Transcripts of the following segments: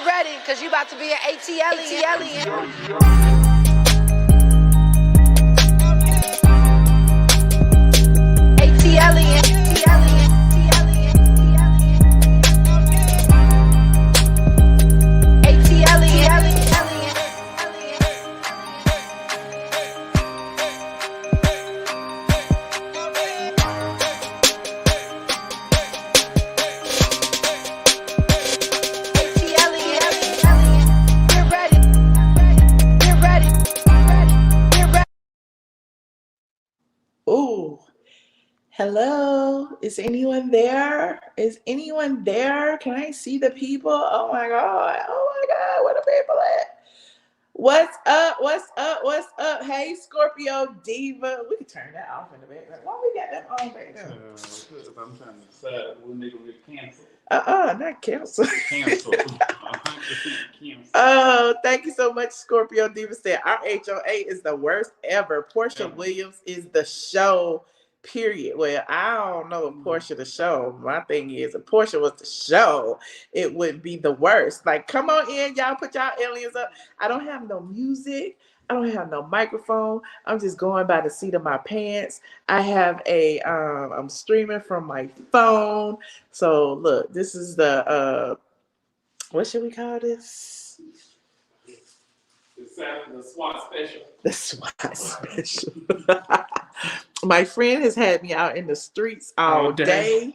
Get ready, because you about to be an ATLien. Ooh, hello. Is anyone there? Is anyone there? Can I see the people? Oh my God. Oh my God. Where the people at? What's up? What's up? What's up? Hey, Scorpio Diva. We can turn that off in the background. Why we got that on right now? I'm trying to decide when they're going to get canceled. Not canceled. Canceled. 100% canceled. Oh, thank you so much, Scorpio Diva said. RHOA is the worst ever. Porsha Williams is the show, period. Well, I don't know if Porsha the show. My thing is, if Porsha was the show, it would be the worst. Like, come on in, y'all, put y'all aliens up. I don't have no music. I don't have no microphone. I'm just going by the seat of my pants. I have I'm streaming from my phone. So look, this is the, what should we call this? The SWAT special. The SWAT special. My friend has had me out in the streets all day.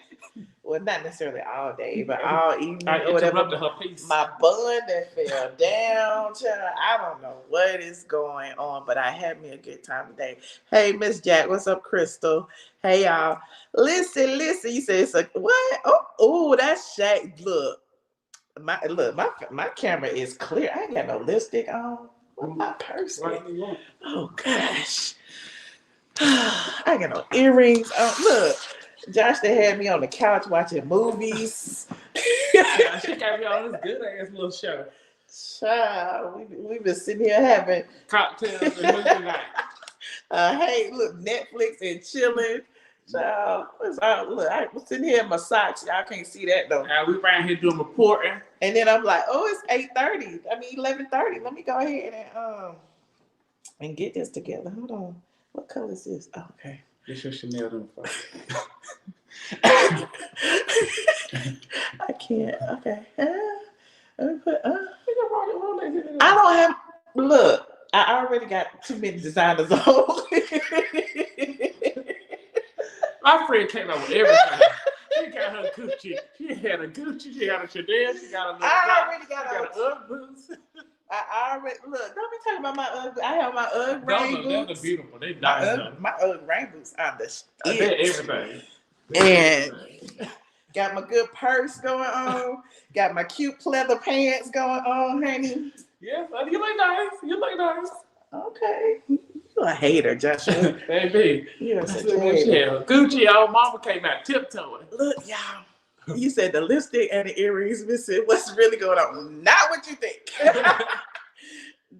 Well, not necessarily all day, but all evening or whatever. Her piece. My bun that fell down, child. I don't know what is going on, but I had me a good time today. Hey, Miss Jack, what's up, Crystal? Hey, y'all. Listen. You say it's a what? Oh, that's Shaq. Look, my camera is clear. I ain't got no lipstick on. What my purse? Oh gosh. I ain't got no earrings on. Look. Josh, they had me on the couch watching movies. Yeah, she got me on this good ass little show. Child, we've been sitting here having cocktails and movie night. Hey, look, Netflix and chilling. Child, look, I was sitting here in my socks. Y'all can't see that though. We around here doing reporting. And then I'm like, oh, it's 8:30. I mean 11:30. Let me go ahead and get this together. Hold on. What color is this? Oh, okay. It's your Chanel them. I can't. Okay. Let me put. I don't have. Look, I already got too many designers on. My friend came out with everything. She got her Gucci. She had a Gucci. She got a Chanel. She got a little. I already got Ugg boots. I already look. Don't be talking about my Ugg. I have my Ugg rain boots. They're beautiful. They nice. My Ugg rain boots are the they're everything. And got my good purse going on. Got my cute pleather pants going on, honey. Yeah, you look nice. You look nice. Okay. You a hater, Joshua. Baby. You're such a hater. Gucci, old mama came out tiptoeing. Look, y'all. You said the lipstick and the earrings missing. What's really going on? Not what you think.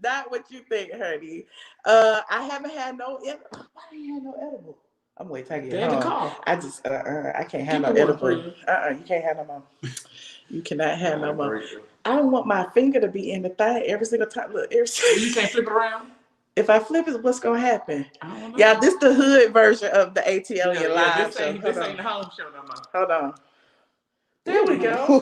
Not what you think, honey. I haven't had no edible. Why I ain't had no edible? I'm waiting till I get home. I just I can't have no edible. You can't have no more. You cannot have no more. I don't want my finger to be in the thing every single time. Look, you can't flip it around. If I flip it, what's gonna happen? Yeah, this the hood version of the ATLien live show. This ain't the home show no more. Hold on. There we go.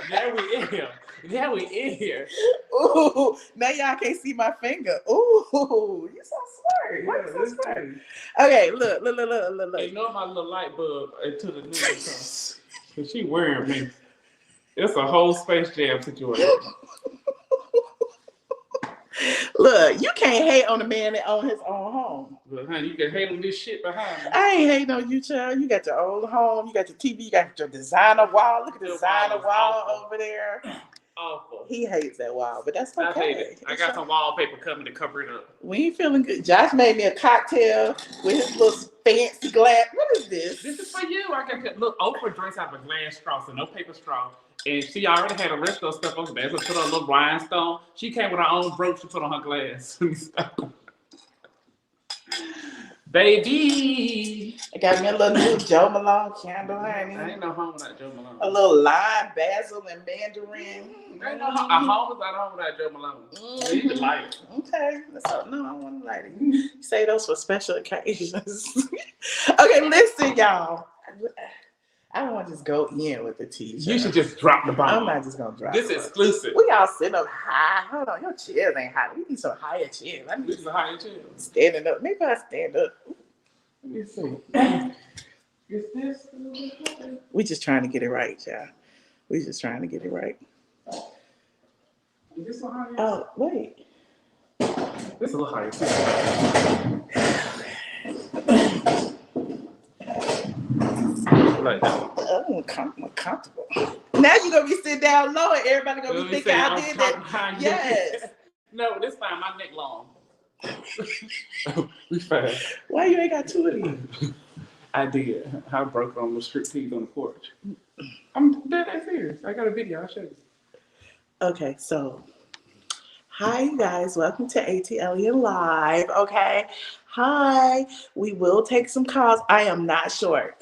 Now we in here. Ooh, now y'all can't see my finger. Ooh, you're so smart. Why you so smart? Okay, look. Ignore my little light bulb until the news comes. Cause she wearing me. It's a whole Space Jam situation. Look, you can't hate on a man that owns his own home. But honey, you can hate on this shit behind me. I ain't hating on you, child. You got your own home. You got your TV. You got your designer wall. Look at the designer wall over there. Awful. He hates that wall, but that's okay. I hate it. I got some wallpaper coming to cover it up. We ain't feeling good. Josh made me a cocktail with his little fancy glass. What is this? This is for you. I got look. Oprah drinks out of a glass straw, so no paper straw. And she already had a rest of stuff over there. So put on a little rhinestone. She came with her own brooch to put on her glass. Baby. I got me a little new Joe Malone candle, honey. I ain't no home without Joe Malone. A little lime, basil, and mandarin. Ain't no home without Joe Malone. You need to light it. Okay. So, no, I want to light it. You say those for special occasions. Okay, listen, y'all. I don't want to just go in with the tea. You should just drop the bomb. I'm not just going to drop this it. Exclusive. We all sitting up high. Hold on, your chairs ain't high. We need some higher chairs. I need some higher chairs. Standing up. Maybe I stand up. Let me see. Is this? We just trying to get it right, y'all. We just trying to get it right. Is this a higher? Oh, wait. This is a little higher too. Like that. Oh, I'm comfortable. Now you're gonna be sitting down low and everybody gonna be thinking I did that. Yes. No, this time my neck long. We fast. Why you ain't got two of these? I did. I broke on the striptease on the porch. I'm dead serious. I got a video. I'll show you. Okay, so hi you guys, welcome to ATLien Live. Okay, hi. We will take some calls. I am not short.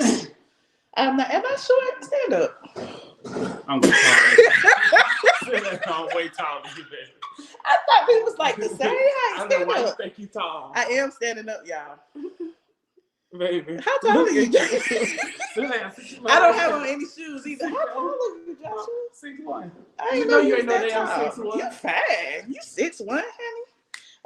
Am I short? Stand up. I'm way taller. I'm way taller than you, baby. I thought we was like the same height. I don't know why you Stand up. think you tall. I am standing up, y'all. Baby. How tall are you? I don't have on any shoes either. How tall are you, Joshua? 6'1". I didn't know know you you ain't was no damn that tall. 6'1". You're fine. You 6'1", honey.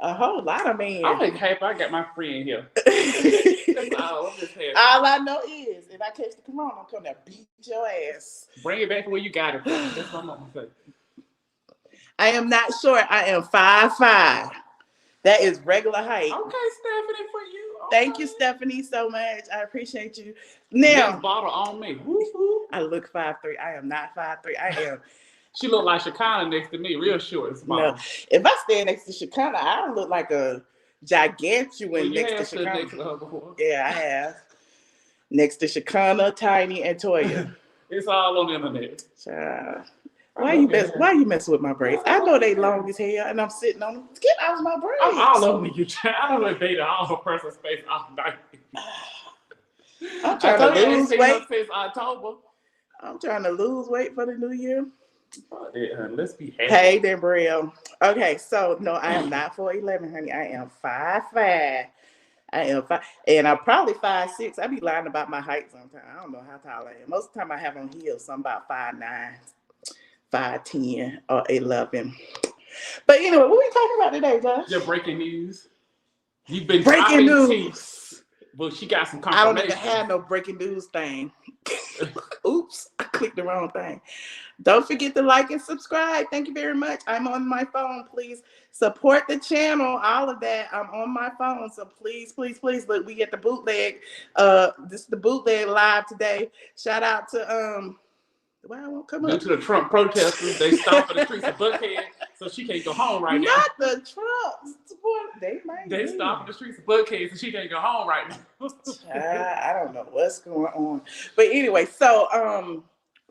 A whole lot of men. I'm happy I got my friend here. That's all. I'm just happy. All I know is if I catch the corona, I'm coming to beat your ass. Bring it back to where you got it from. That's what I'm gonna say. I am not short. I am 5'5". That is regular height. Okay, Stephanie, for you. Okay. Thank you, Stephanie, so much. I appreciate you. Now, next bottle on me. Woo-hoo. I look 5'3". I am not 5'3". I am. She look like Shekinah next to me, real short. Small. No, if I stand next to Shekinah, I look like a gigantuan next to Shekinah. Next to her before. Yeah, I have. Next to Shekinah, Tiny, and Toya. It's all on the internet. Why you messing with my braids? I know they long as hell, and I'm sitting on them. Get out of my braids. I'm all over you. I don't invade all her personal space all night. I'm trying to lose weight. Since October. I'm trying to lose weight for the new year. Oh, yeah, let's be happy. Hey, Deborah. Okay, so no, I am not 4'11", honey. I am 5'5". I am 5, and I'm probably 5'6". I be lying about my height sometimes. I don't know how tall I am. Most of the time I have on heels, so I'm about 5'9", 5'10", or 11. But anyway, what we talking about today, Josh? Your breaking news. You've been breaking news. Well, she got some confirmation. I don't even have no breaking news thing. Oops, I clicked the wrong thing. Don't forget to like and subscribe. Thank you very much. I'm on my phone. Please support the channel. All of that. I'm on my phone. So please, please, please. Look, we get the bootleg. This is the bootleg live today. Shout out to why I won't come up. Due to the Trump protesters, they stopped in the streets of Buckhead, so she can't go home right now. Not the Trump support. They stopped in the streets of Buckhead, so she can't go home right now. I don't know what's going on. But anyway, so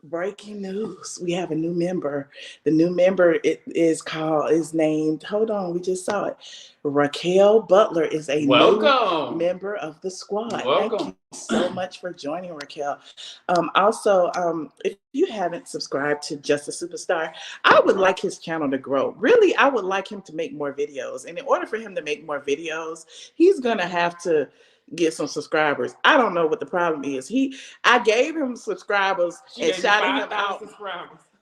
breaking news. We have a new member. The new member is named, hold on, we just saw it. Raquel Butler is a new member of the squad. Welcome. Thank you so much for joining, Raquel. Also, if you haven't subscribed to Just a Superstar, I would like his channel to grow. Really, I would like him to make more videos. And in order for him to make more videos, he's going to have to get some subscribers. I don't know what the problem is. I gave him subscribers and shouted him out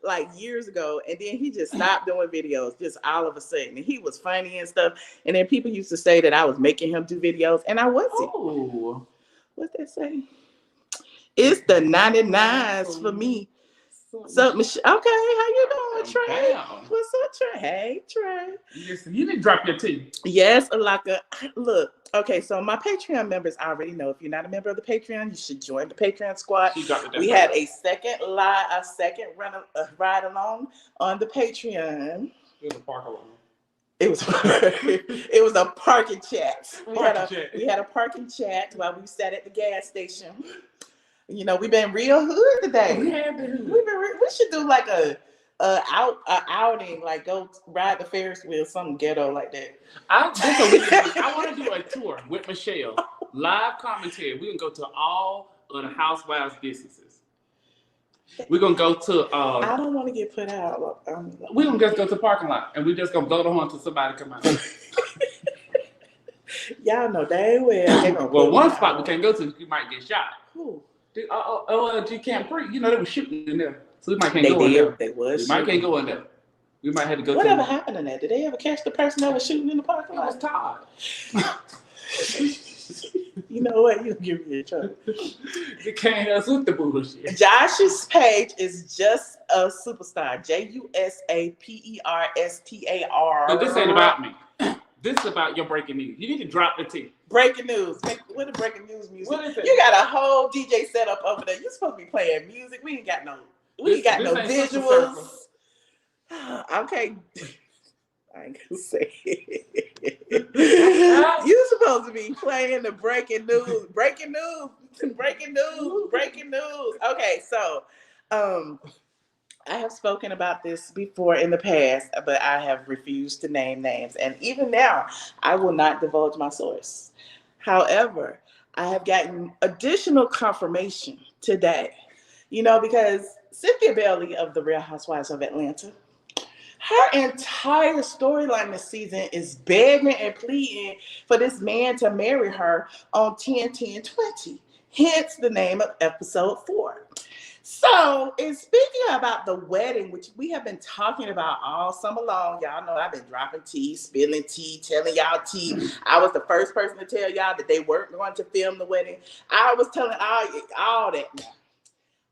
like years ago, and then he just stopped doing videos just all of a sudden. And he was funny and stuff, and then people used to say that I was making him do videos, and I wasn't. Oh, what's that say? It's the 99s for me. So, Michelle, okay, how you doing, Trey? What's up, Trey? Hey, Trey. Listen, you didn't drop your tea. Yes, Alaka. Look, okay, so my Patreon members already know. If you're not a member of the Patreon, you should join the Patreon squad. We had a second ride along on the Patreon. It was a park along. It was a parking chat. We had a parking chat while we sat at the gas station. You know, we've been real hood today. We have been. We should do like a outing, like go ride the Ferris wheel, something ghetto like that. I want to do a tour with Michelle, live commentary. We can go to all of the Housewives businesses. We're gonna go to. I don't want to get put out. We're gonna just go to the parking lot, and we're just gonna blow the horn until somebody come out. Y'all know dang well. Well, one spot we can't go to, you might get shot. Who? OLG Camp 3. You know they were shooting in there, so we might can't They go in did. there. They was. We might can't go in there. We might have to go. Whatever happened in that? Did they ever catch the person that was shooting in the parking lot? It was Todd. You know what? You give me a trouble. You can't us with the bullshit. Josh's page is just a superstar. JUSAPERSTAR. But this ain't about me. This is about your breaking news. You need to drop the T. Breaking news. What the breaking news music? What is it? You got a whole DJ setup over there. You're supposed to be playing music. We ain't got no visuals. Okay. I ain't gonna say it. You supposed to be playing the breaking news. Okay, so I have spoken about this before in the past, but I have refused to name names. And even now, I will not divulge my source. However, I have gotten additional confirmation today, because Cynthia Bailey of the Real Housewives of Atlanta, her entire storyline this season is begging and pleading for this man to marry her on 10-10-20, hence the name of episode 4. So, in speaking about the wedding, which we have been talking about all summer long, y'all know I've been dropping tea, spilling tea, telling y'all tea. I was the first person to tell y'all that they weren't going to film the wedding. I was telling all that.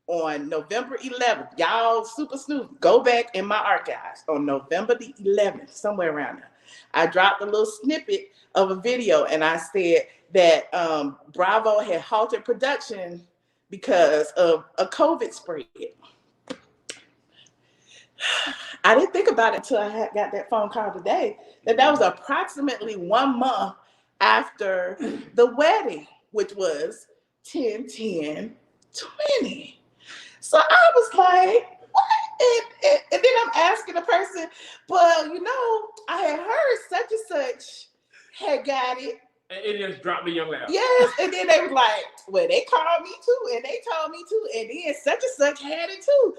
On November 11th, y'all super snoop, go back in my archives. On November the 11th, somewhere around there, I dropped a little snippet of a video, and I said that Bravo had halted production because of a COVID spread. I didn't think about it until I got that phone call today, that was approximately 1 month after the wedding, which was 10-10-20. So I was like, what? And then I'm asking the person, well, I had heard such and such had got it. And it just dropped in your lap. Yes, and then they was like, well, they called me too, and they told me too, and then such and such had it too.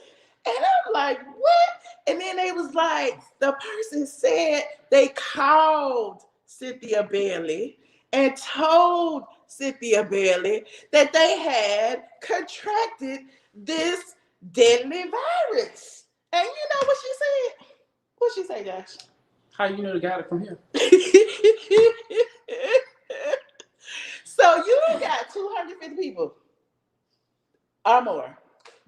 And I'm like, what? And then they was like, the person said they called Cynthia Bailey and told Cynthia Bailey that they had contracted this deadly virus. And you know what she said? What she say, Josh? How you know they got it from here? So you got 250 people or more,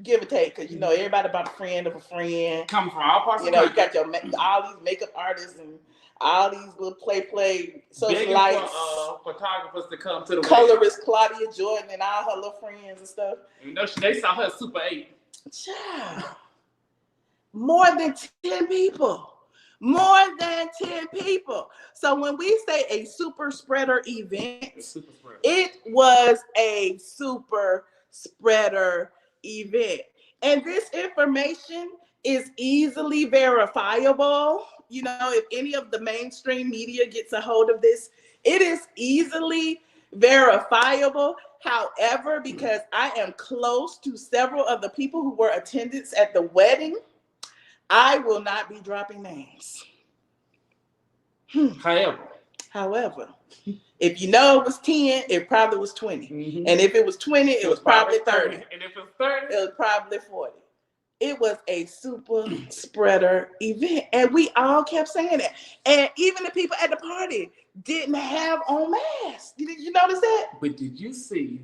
give or take, because everybody about a friend of a friend. Coming from all parts of the country. country. You got all these makeup artists and all these little play socialites, photographers to come to the colorist Claudia Jordan and all her little friends and stuff. They saw her Super 8. Child. More than 10 people. More than 10 people. So when we say a super spreader event, it was a super spreader event. And this information is easily verifiable. If any of the mainstream media gets a hold of this, it is easily verifiable. However, because I am close to several of the people who were attendants at the wedding, I will not be dropping names. However, if it was 10, it probably was 20. Mm-hmm. And if it was 20, it was probably 30. And if it was 30, it was probably 40. It was a super spreader event. And we all kept saying that. And even the people at the party didn't have on masks. Did you notice that? But did you see,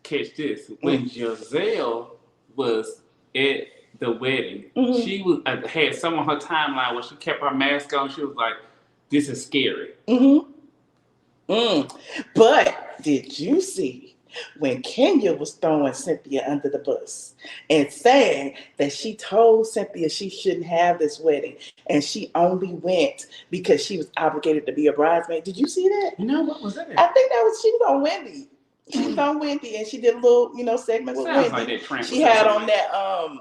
catch this, when Giselle was at the wedding, she was had some on her timeline where she kept her mask on. She was like, this is scary. But did you see when Kenya was throwing Cynthia under the bus and saying that she told Cynthia she shouldn't have this wedding and she only went because she was obligated to be a bridesmaid? Did you see that? No, what was that? I think she was on Wendy. She was on Wendy, and she did a little, segment with Sounds Wendy. like that She had on that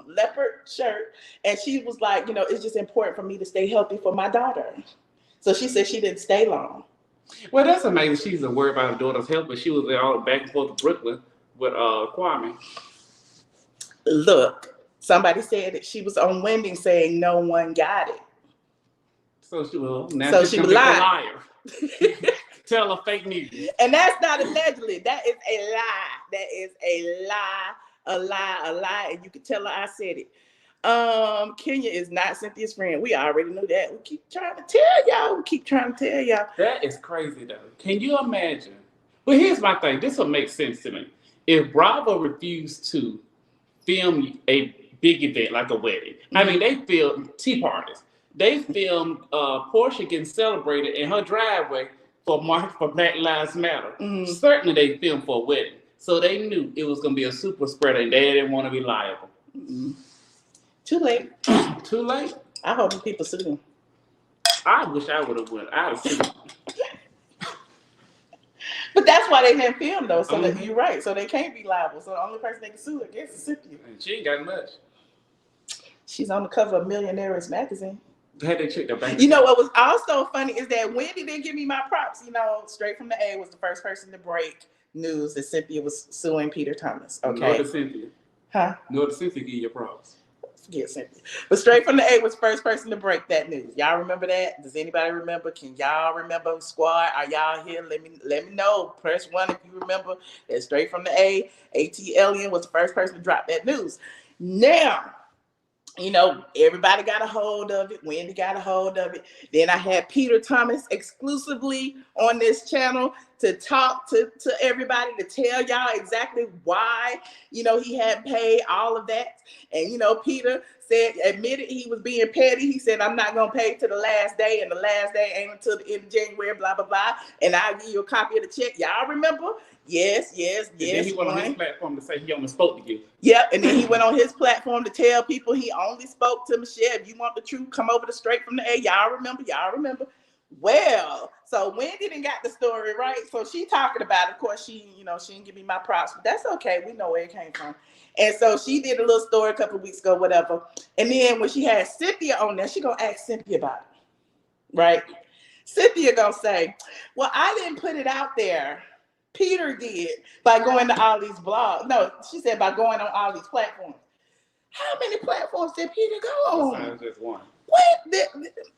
leopard shirt, and she was like, it's just important for me to stay healthy for my daughter. So she said she didn't stay long. Well, that's amazing. She's worried about her daughter's health, but she was there all back and forth to Brooklyn with Kwame. Look, somebody said that she was on Wendy saying no one got it. So she was a liar. Tell her fake news. And that's not allegedly. That is a lie. That is a lie, and you can tell her I said it. Kenya is not Cynthia's friend. We already knew that. We keep trying to tell y'all. That is crazy though. Can you imagine? But here's my thing. This will make sense to me. If Bravo refused to film a big event like a wedding, I mean, they filmed tea parties. They filmed Porsha getting celebrated in her driveway for March for Black Lives Matter. Certainly they filmed for a wedding. So they knew it was going to be a super spreader and they didn't want to be liable. Too late. Too late? I hope the people sue them. I wish I would have went. I'd have sued them. But that's why they didn't film though. So that, you're right. So they can't be liable. So the only person they can sue, I guess, is Cynthia. And she ain't got much. She's on the cover of Millionaires magazine. Had they checked their bank? You know what was also funny is that Wendy didn't give me my props. Straight from the A was the first person to break news that Cynthia was suing Peter Thomas. Okay. Nor did Cynthia. Huh? Nor did Cynthia give you props. Forget Cynthia. But straight from the A was first person to break that news. Y'all remember that? Does anybody remember? Can y'all remember, squad? Are y'all here? Let me know. Press 1 if you remember that straight from the A. ATLien was the first person to drop that news. Now, everybody got a hold of it. Wendy got a hold of it. Then I had Peter Thomas exclusively on this channel to talk to everybody, to tell y'all exactly why, he had paid all of that. And, Peter admitted he was being petty. He said, I'm not going to pay to the last day, and the last day ain't until the end of January, blah, blah, blah. And I'll give you a copy of the check. Y'all remember? Yes. And then he went on his platform to say he only spoke to you. Yep, and then he went on his platform to tell people he only spoke to Michelle. If you want the truth, come over to Straight from the A. Y'all remember? Well, so Wendy didn't got the story, right? So she talking about it. Of course, she didn't give me my props, but that's okay. We know where it came from. And so she did a little story a couple of weeks ago, whatever. And then when she had Cynthia on there, she gonna ask Cynthia about it, right? Cynthia gonna say, well, I didn't put it out there. Peter did by going to all these blogs. No, she said by going on all these platforms. How many platforms did Peter go on? Besides just one.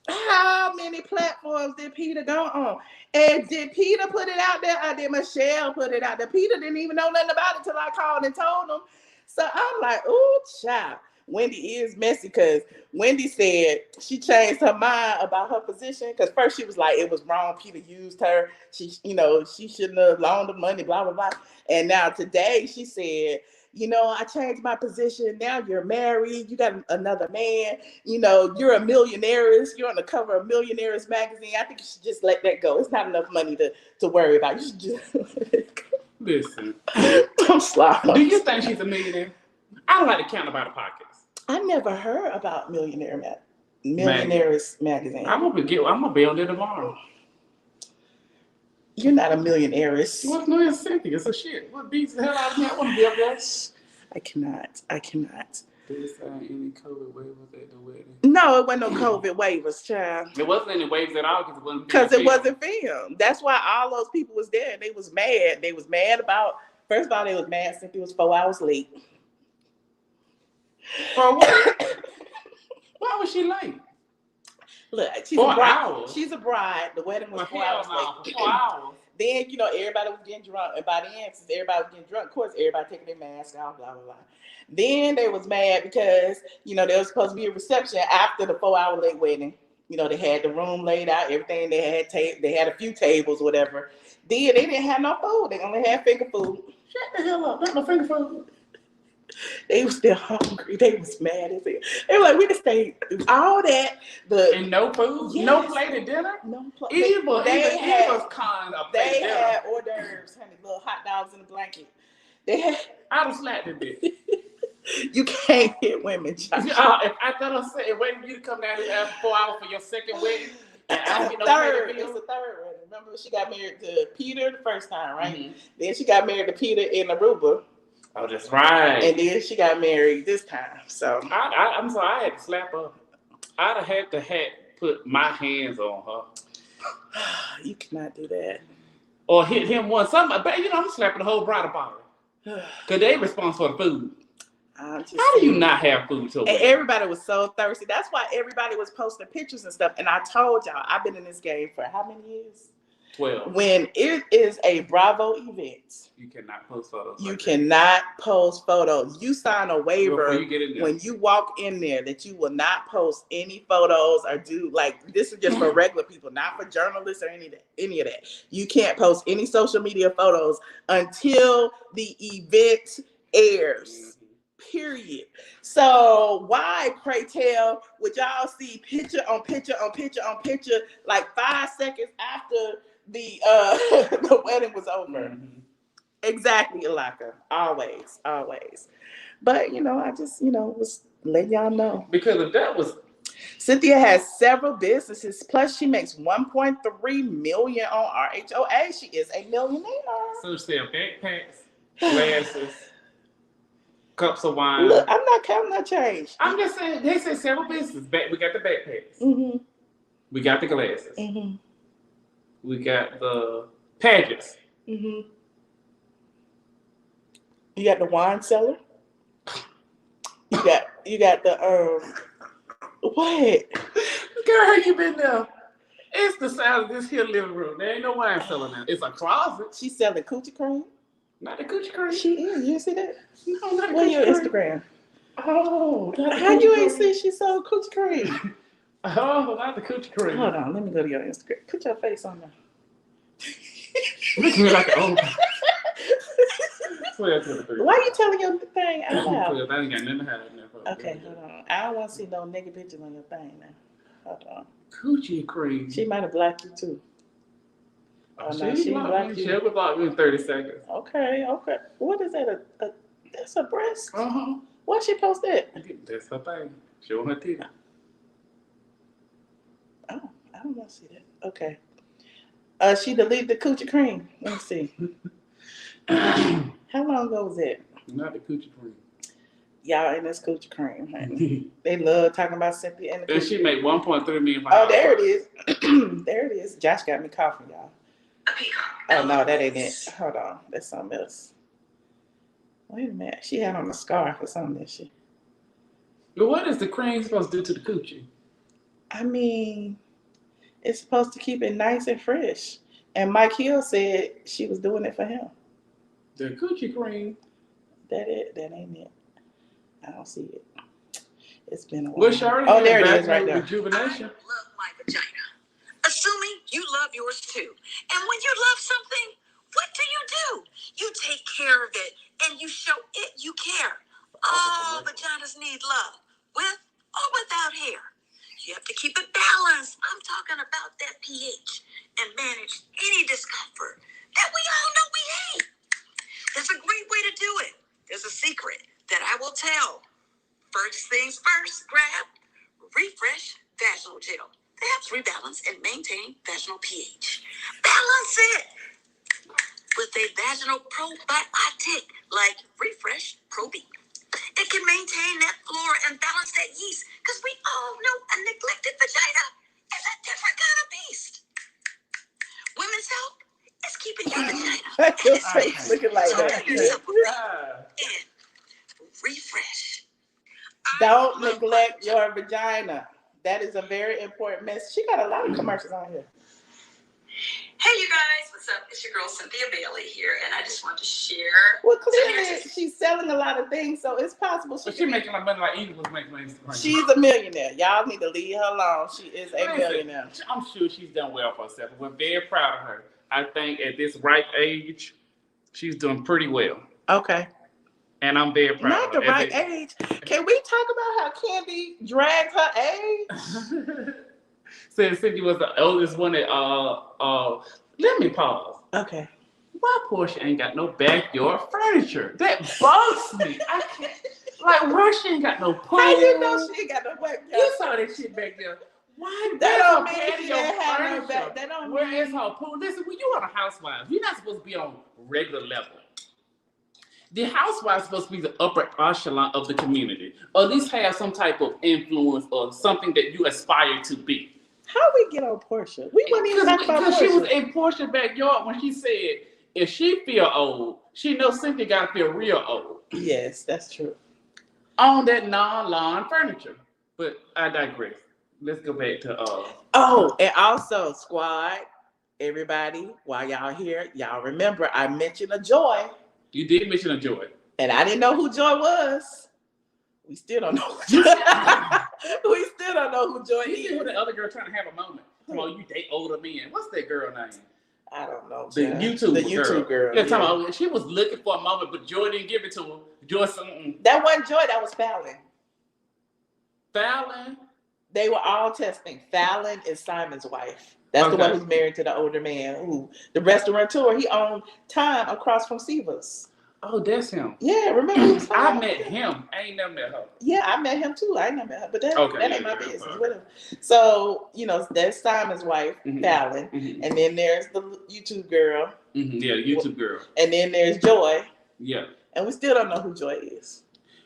How many platforms did Peter go on? And did Peter put it out there or did Michelle put it out there? Peter didn't even know nothing about it till I called and told him. So I'm like, ooh, child. Wendy is messy because Wendy said she changed her mind about her position because first she was like, it was wrong. Peter used her. She shouldn't have loaned the money, blah, blah, blah. And now today she said, I changed my position. Now you're married. You got another man. You're a millionaires. You're on the cover of Millionaires magazine. I think you should just let that go. It's not enough money to worry about. You should just let it go. Listen. I'm sloppy. Do you think she's a millionaire? I don't like to count about a podcast. I never heard about Millionaires magazine. I'm gonna be on there tomorrow. You're not a millionaires. What's no it's Cynthia? It's a shit. What beats the hell out of me? I want to be up there. I cannot. Did it sign any COVID waivers at the wedding? No, it wasn't no COVID waivers, child. There wasn't any waivers at all because it wasn't filmed. That's why all those people was there and they was mad. They was mad about, first of all, they was mad Cynthia was 4 hours late. For what? Why was she late? Look, she's 4 a bride. hours. She's a bride. The wedding was 4 hours late. 4 hours. Then, everybody was getting drunk. And by the end, since everybody was getting drunk, of course, everybody taking their mask off, blah, blah, blah. Then they was mad because, there was supposed to be a reception after the 4 hour late wedding. They had the room laid out, everything. They had a few tables, whatever. Then they didn't have no food. They only had finger food. Shut the hell up. Not no finger food. They were still hungry. They was mad as hell. They were like, we just stayed all that. And no food? Yes. No plated dinner? No plate. They had hors d'oeuvres, honey, little hot dogs in a blanket. I'd have slapped a bit. You can't hit women, child. If I thought I said waiting for you to come down here after 4 hours for your second wedding, and I don't get no third. It's the third wedding. Remember she got married to Peter the first time, right? Mm-hmm. Then she got married to Peter in Aruba. Oh, that's right. And then she got married this time. So I'm sorry, I had to slap her. I'd have had to put my hands on her. You cannot do that. Or hit him once. But you know, I'm slapping the whole bridal party. Because they responsible for the food. How do you not have food till and everybody was so thirsty. That's why everybody was posting pictures and stuff. And I told y'all, I've been in this game for how many years? 12. When it is a Bravo event, you cannot post photos. You cannot post photos. You sign a waiver when you walk in there that you will not post any photos or do like this is just for regular people, not for journalists or any of that. You can't post any social media photos until the event airs. Period. So why, pray tell, would y'all see picture on picture on picture on picture like 5 seconds after the the wedding was over? Mm-hmm. Exactly, Alaka. Always. But you know, I just was letting y'all know because if that was. Cynthia has several businesses. Plus, she makes $1.3 million on RHOA. She is a millionaire. So she sell backpacks, glasses. Cups of wine. Look, I'm not counting that change. I'm just saying, they said several businesses. We got the backpacks. Mm-hmm. We got the glasses. Mm-hmm. We got the pageants. Mm-hmm. You got the wine cellar. You got the what? Girl, how you been there? It's the size of this here living room. There ain't no wine cellar now. It's a closet. She's selling coochie cream. Not the coochie cream. She is. You see that? No, not on your cream. Instagram. Oh, how you ain't see she sold coochie cream? Oh, not the coochie cream. Hold on, let me go to your Instagram. Put your face on there. Look at me like an old. Why are you telling your thing out loud? I ain't got nothing to hide in there. Okay, hold on. I don't want to see no nigga pictures on your thing now. Hold on. Coochie cream. She might have blocked you too. Oh, no, she blocked me. She ever blocked me in 30 seconds. Okay. What is that? That's a breast? Uh-huh. Why she post that? That's her thing. Show her teeth. Oh, I don't want to see that. Okay. She deleted the coochie cream. Let me see. How long ago was that? Not the coochie cream. Y'all in this coochie cream, honey. They love talking about Cynthia and the coochie. She made $1.3 million. Oh, there it is. There it is. Josh got me coughing, y'all. Oh, no, that ain't it. Hold on. That's something else. Wait a minute. She had on a scarf or something, didn't she? But what is the cream supposed to do to the coochie? I mean, it's supposed to keep it nice and fresh. And Mike Hill said she was doing it for him. The coochie cream. That ain't it. I don't see it. It's been a while. Well, Charlotte, there it is right there. Rejuvenation. I love my vagina. Assuming you love yours too. And when you love something, what do? You take care of it and you show it you care. All vaginas need love, with or without hair. You have to keep it balanced. I'm talking about that pH and manage any discomfort that we all know we hate. There's a great way to do it. There's a secret that I will tell. First things first, grab Refresh Vaginal Gel. They helps rebalance and maintain vaginal pH. Balance it with a vaginal probiotic like Refresh Pro B. It can maintain that flora and balance that yeast because we all know a neglected vagina is a different kind of beast. Women's health is keeping your vagina. Your face looking like that. And refresh. Don't neglect your vagina. That is a very important message. She got a lot of commercials on here. Hey, you guys, what's up? It's your girl Cynthia Bailey here, and I just want to share. Well, clearly she's selling a lot of things, so it's possible. She's making like money like Edie was making on Instagram. She's a millionaire. Y'all need to leave her alone. She is a millionaire. I'm sure she's done well for herself. We're very proud of her. I think at this ripe age, she's doing pretty well. Okay. And I'm very proud Not of her. Not the right age. Can we talk about how Kandi dragged her age? Said Cynthia was the oldest one that, let me pause. Okay. Why Porsha ain't got no backyard furniture? That bugs me. I can't. Like, why she ain't got no pool? How you know she ain't got no backyard? You saw that shit back there. Why? That Where's don't her mean she patio didn't have no furniture? back. That don't Where mean. is her pool? Listen, when you on a Housewives, you're not supposed to be on regular level. The Housewives supposed to be the upper echelon of the community, or at least have some type of influence or something that you aspire to be. How we get on Porsha? We wouldn't even talk about Porsha. Because she was in Portia's backyard when she said, if she feel old, she knows Cynthia got to feel real old. Yes, that's true. On that non-lawn furniture. But I digress. Let's go back to Oh, and also, squad, everybody, while y'all here, y'all remember I mentioned a Joy. You did mention a Joy. And I didn't know who Joy was. We still don't know who Joy We still don't know who Joy You is. see who the other girl trying to have a moment. Come on, you date older men. What's that girl name? I don't know. The YouTube girl. Yeah, yeah. talking about, she was looking for a moment, but Joy didn't give it to her. Joy something. That wasn't Joy, that was Fallon. Fallon? They were all testing. Fallon is Simon's wife. That's the one who's married to the older man who, the restaurateur, he owned Time across from Siva's. Oh, that's him. Yeah, remember? I met him. I ain't never met her. Yeah, I met him too. I ain't never met her, but that ain't my business. Okay. Whatever. So, there's Simon's wife, Fallon, and then there's the YouTube girl. Yeah, the YouTube girl. And then there's Joy. Yeah. And we still don't know who Joy is.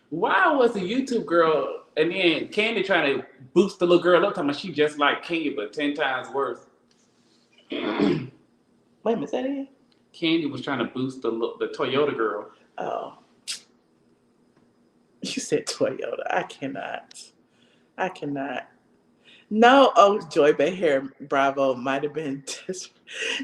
Why was the YouTube girl and then Kandi trying to boost the little girl up, talking about she just like Kenya, but 10 times worse? Wait a minute, say that again? Kandi was trying to boost the Toyota girl. Oh. You said Toyota. I cannot. No, Joy Behar Bravo might have been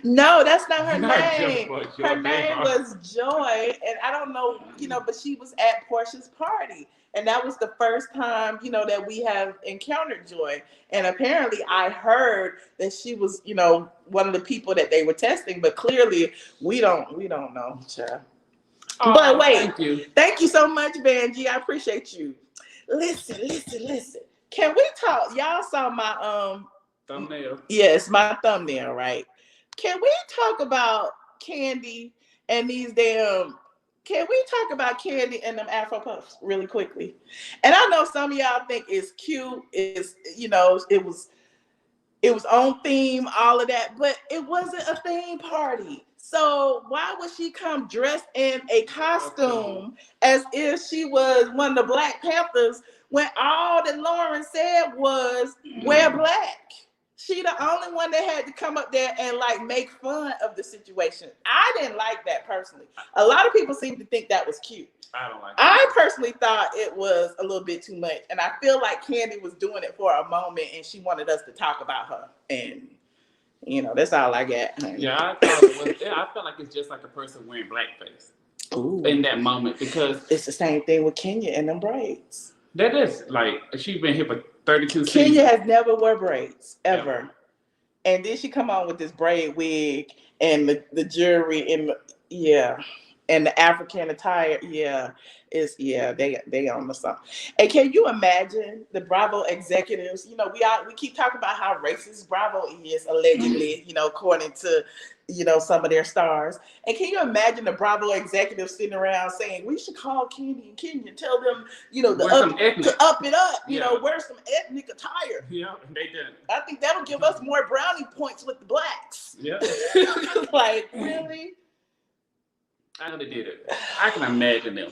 No, that's not her name. Her name was Joy, and I don't know, but she was at Porsha's party. And that was the first time, that we have encountered Joy. And apparently I heard that she was, one of the people that they were testing, but clearly we don't know, child. Oh, but wait, thank you so much, Vanjie. I appreciate you. Listen. Can we talk? Y'all saw my thumbnail. Yes, my thumbnail, right? Can we talk about Kandi and these damn? Can we talk about Kandi and them Afro Puffs really quickly? And I know some of y'all think it's cute. It's it was on theme, all of that, but it wasn't a theme party. So why would she come dressed in a costume as if she was one of the Black Panthers when all that Lauren said was wear black? She the only one that had to come up there and make fun of the situation. I didn't like that personally. A lot of people seem to think that was cute. I don't like that. I personally thought it was a little bit too much. And I feel like Kandi was doing it for a moment and she wanted us to talk about her. And that's all I got. Yeah, I felt like it's just like a person wearing blackface. Ooh. In that moment, because it's the same thing with Kenya and them braids. That is she's been here for 32 seasons. Kenya has never wore braids ever. And then she come on with this braid wig and the jewelry and and the African attire. They on the something. And can you imagine the Bravo executives? We keep talking about how racist Bravo is allegedly, according to some of their stars. And can you imagine the Bravo executives sitting around saying we should call Kandi and Kenya, tell them, to up it up, wear some ethnic attire. Yeah, they did. I think that'll give us more brownie points with the blacks. Yeah. Really? I know they did it. I can imagine them.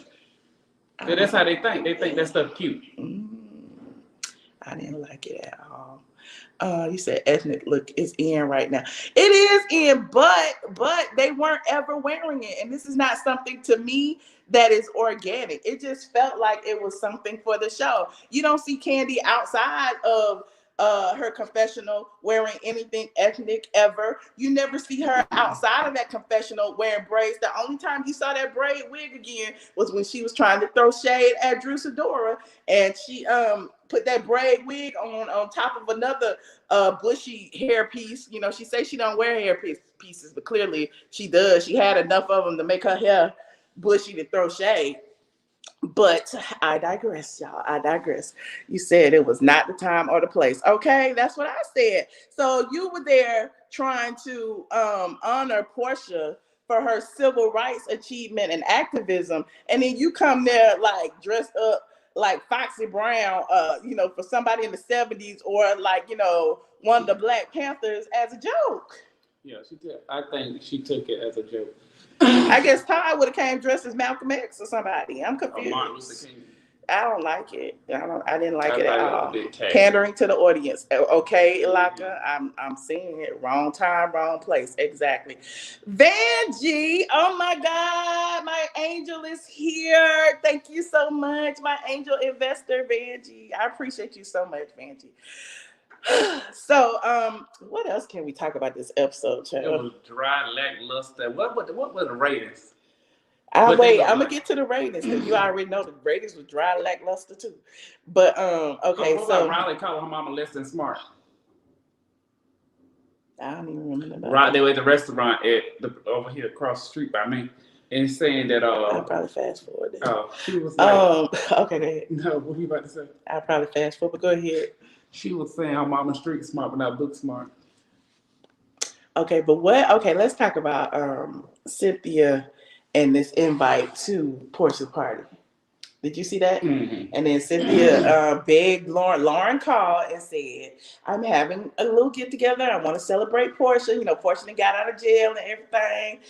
So that's how they think. They think that stuff cute. I didn't like it at all. You said ethnic look is in right now. It is in, but they weren't ever wearing it. And this is not something to me that is organic. It just felt like it was something for the show. You don't see Kandi outside of her confessional wearing anything ethnic ever. You never see her outside of that confessional wearing braids. The only time you saw that braid wig again was when she was trying to throw shade at Drew Sidora, and she put that braid wig on top of another bushy hair piece. She says she don't wear hair pieces, but clearly she does. She had enough of them to make her hair bushy to throw shade. But I digress, y'all. I digress. You said it was not the time or the place. Okay, that's what I said. So you were there trying to honor Porsha for her civil rights achievement and activism, and then you come there dressed up like Foxy Brown, for somebody in the 70s, or like, one of the Black Panthers as a joke. Yeah, she did. I think she took it as a joke. I guess Ty would have came dressed as Malcolm X or somebody. I'm confused. Martin Luther King. I don't like it. I didn't like it thought at it was all. a bit tacky. Pandering to the audience. Okay, Ilaka, I'm seeing it. Wrong time, wrong place. Exactly. Vanjie, oh my God, my angel is here. Thank you so much, my angel investor, Vanjie. I appreciate you so much, Vanjie. So, what else can we talk about this episode, Chad? It was dry, lackluster. What were the ratings? I'm gonna get to the ratings because you already know the ratings was dry, lackluster too. But okay, so Riley called her mama less than smart. I don't even remember that. Right, they were at the restaurant over here across the street by me, and saying that I'll probably fast forward. She was like, okay, go ahead. No, what were you about to say? I'll probably fast forward, but go ahead. She was saying her mama street smart, but not book smart. Okay, but what? Okay, let's talk about Cynthia and this invite to Porsha's party. Did you see that? Mm-hmm. And then Cynthia begged Lauren. Lauren called and said, I'm having a little get together. I want to celebrate Porsha. Porsha done got out of jail and everything.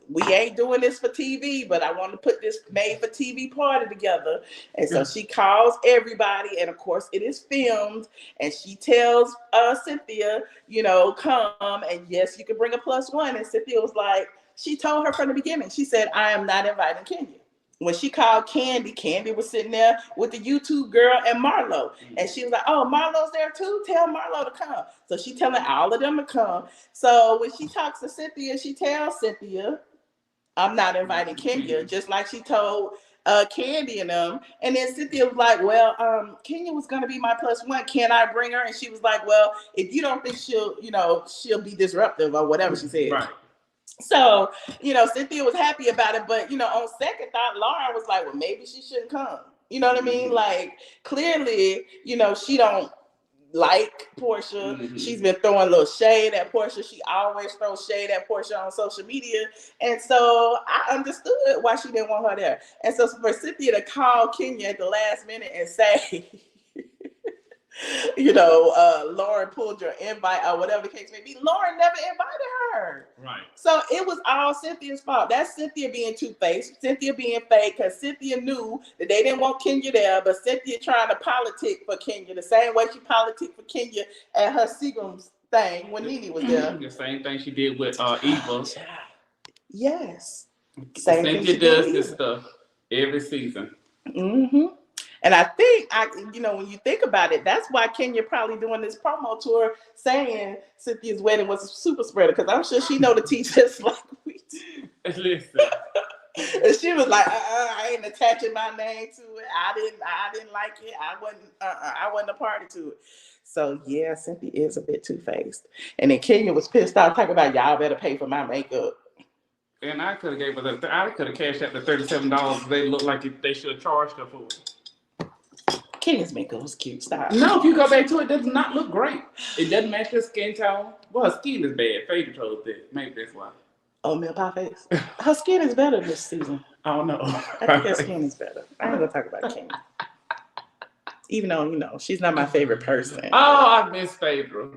We ain't doing this for TV, but I want to put this made for TV party together. And so she calls everybody. And of course it is filmed. And she tells Cynthia, come. And yes, you can bring a +1. And Cynthia was like, she told her from the beginning. She said, I am not inviting Kenya. When she called Kandi was sitting there with the YouTube girl and Marlo. And she was like, oh, Marlo's there too? Tell Marlo to come. So she telling all of them to come. So when she talks to Cynthia, she tells Cynthia, I'm not inviting Kenya, just like she told Kandi and them. And then Cynthia was like, well, Kenya was going to be my +1. Can I bring her? And she was like, well, if you don't think she'll be disruptive or whatever she said. Right. So, Cynthia was happy about it, but, on second thought, Lauren was like, well, maybe she shouldn't come. You know what I mean? Like, clearly, she don't like Porsha. Mm-hmm. She's been throwing a little shade at Porsha. She always throws shade at Porsha on social media. And so I understood why she didn't want her there. And so for Cynthia to call Kenya at the last minute and say, Lauren pulled your invite or whatever the case may be. Lauren never invited her. Right. So it was all Cynthia's fault. That's Cynthia being two-faced, Cynthia being fake, because Cynthia knew that they didn't want Kenya there, but Cynthia trying to politic for Kenya the same way she politic for Kenya at her Seagram's thing when Nene was there. The same thing she did with Eva. Yes. Same Cynthia does this stuff every season. Mm-hmm. And I think, when you think about it, that's why Kenya probably doing this promo tour saying Cynthia's wedding was a super spreader, because I'm sure she know the teachers like we do. Listen. And she was like, I ain't attaching my name to it. I didn't like it. I wasn't a party to it. So yeah, Cynthia is a bit two-faced. And then Kenya was pissed off talking about y'all better pay for my makeup. And I could have cashed out the $37. They look like they should have charged her for it. Kenya's makeup was cute. Stop. No, if you go back to it, it does not look great. It doesn't match her skin tone. Well, her skin is bad. Phaedra told that. Maybe that's why. Oh, Oatmeal pie face. Her skin is better this season. I don't know. I think her skin is better. I ain't gonna talk about Kenya. Even though, she's not my favorite person. Oh, I miss Phaedra.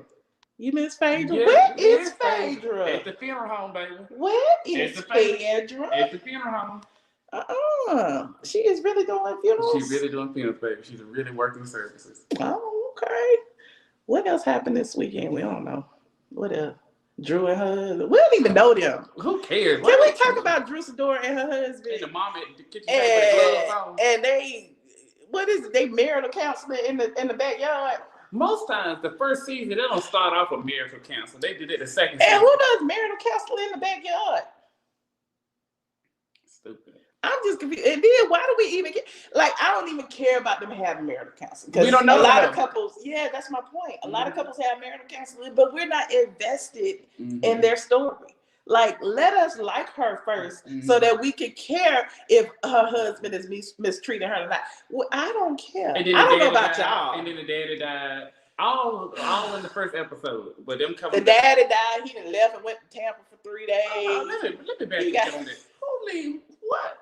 You miss Phaedra? Yeah, where is Phaedra? At the funeral home, baby. Where is Phaedra? At the funeral home. She is really doing funerals? She's really doing funerals, baby. She's really working services. Oh, okay. What else happened this weekend? We don't know. What else? Drew and her husband. We don't even know them. Who cares? Can we talk about Drew, Sidora and her husband? And the mom at the kitchen table with the gloves on. And they marital counseling in the backyard? Most times, the first season, they don't start off with marital counseling. They did it the second season. And who does marital counseling in the backyard? Stupid. I'm just confused. And then why do we even get, I don't even care about them having marital counseling. Because we don't know a lot of couples, yeah, that's my point. A lot of couples have marital counseling, but we're not invested in their story. Let us like her first so that we can care if her husband is mistreating her or not. Well, I don't care. I don't know about y'all. And then the daddy died. All in the first episode. But them coming. The daddy died. He done left and went to Tampa for 3 days. Let me back on that. Holy what?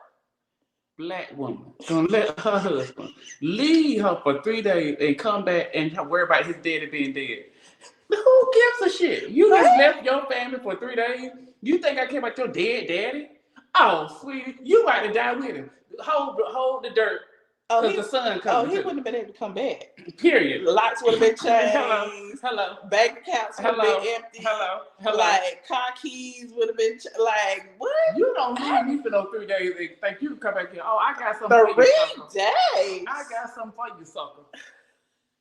black woman gonna let her husband leave her for 3 days and come back and worry about his daddy being dead? Who gives a shit? You just left your family for 3 days. You think I care about your dead daddy? Oh, sweetie, you about to die with him. Hold the dirt. Because the sun comes. He wouldn't have been able to come back. Period. Lights would have been changed. Hello. Bank accounts would have been empty. Hello. Like car keys would have been like what? You don't leave me for those 3 days and think you can come back here. Oh, I got something for you, sucker. 3 days. I got something for you, sucker.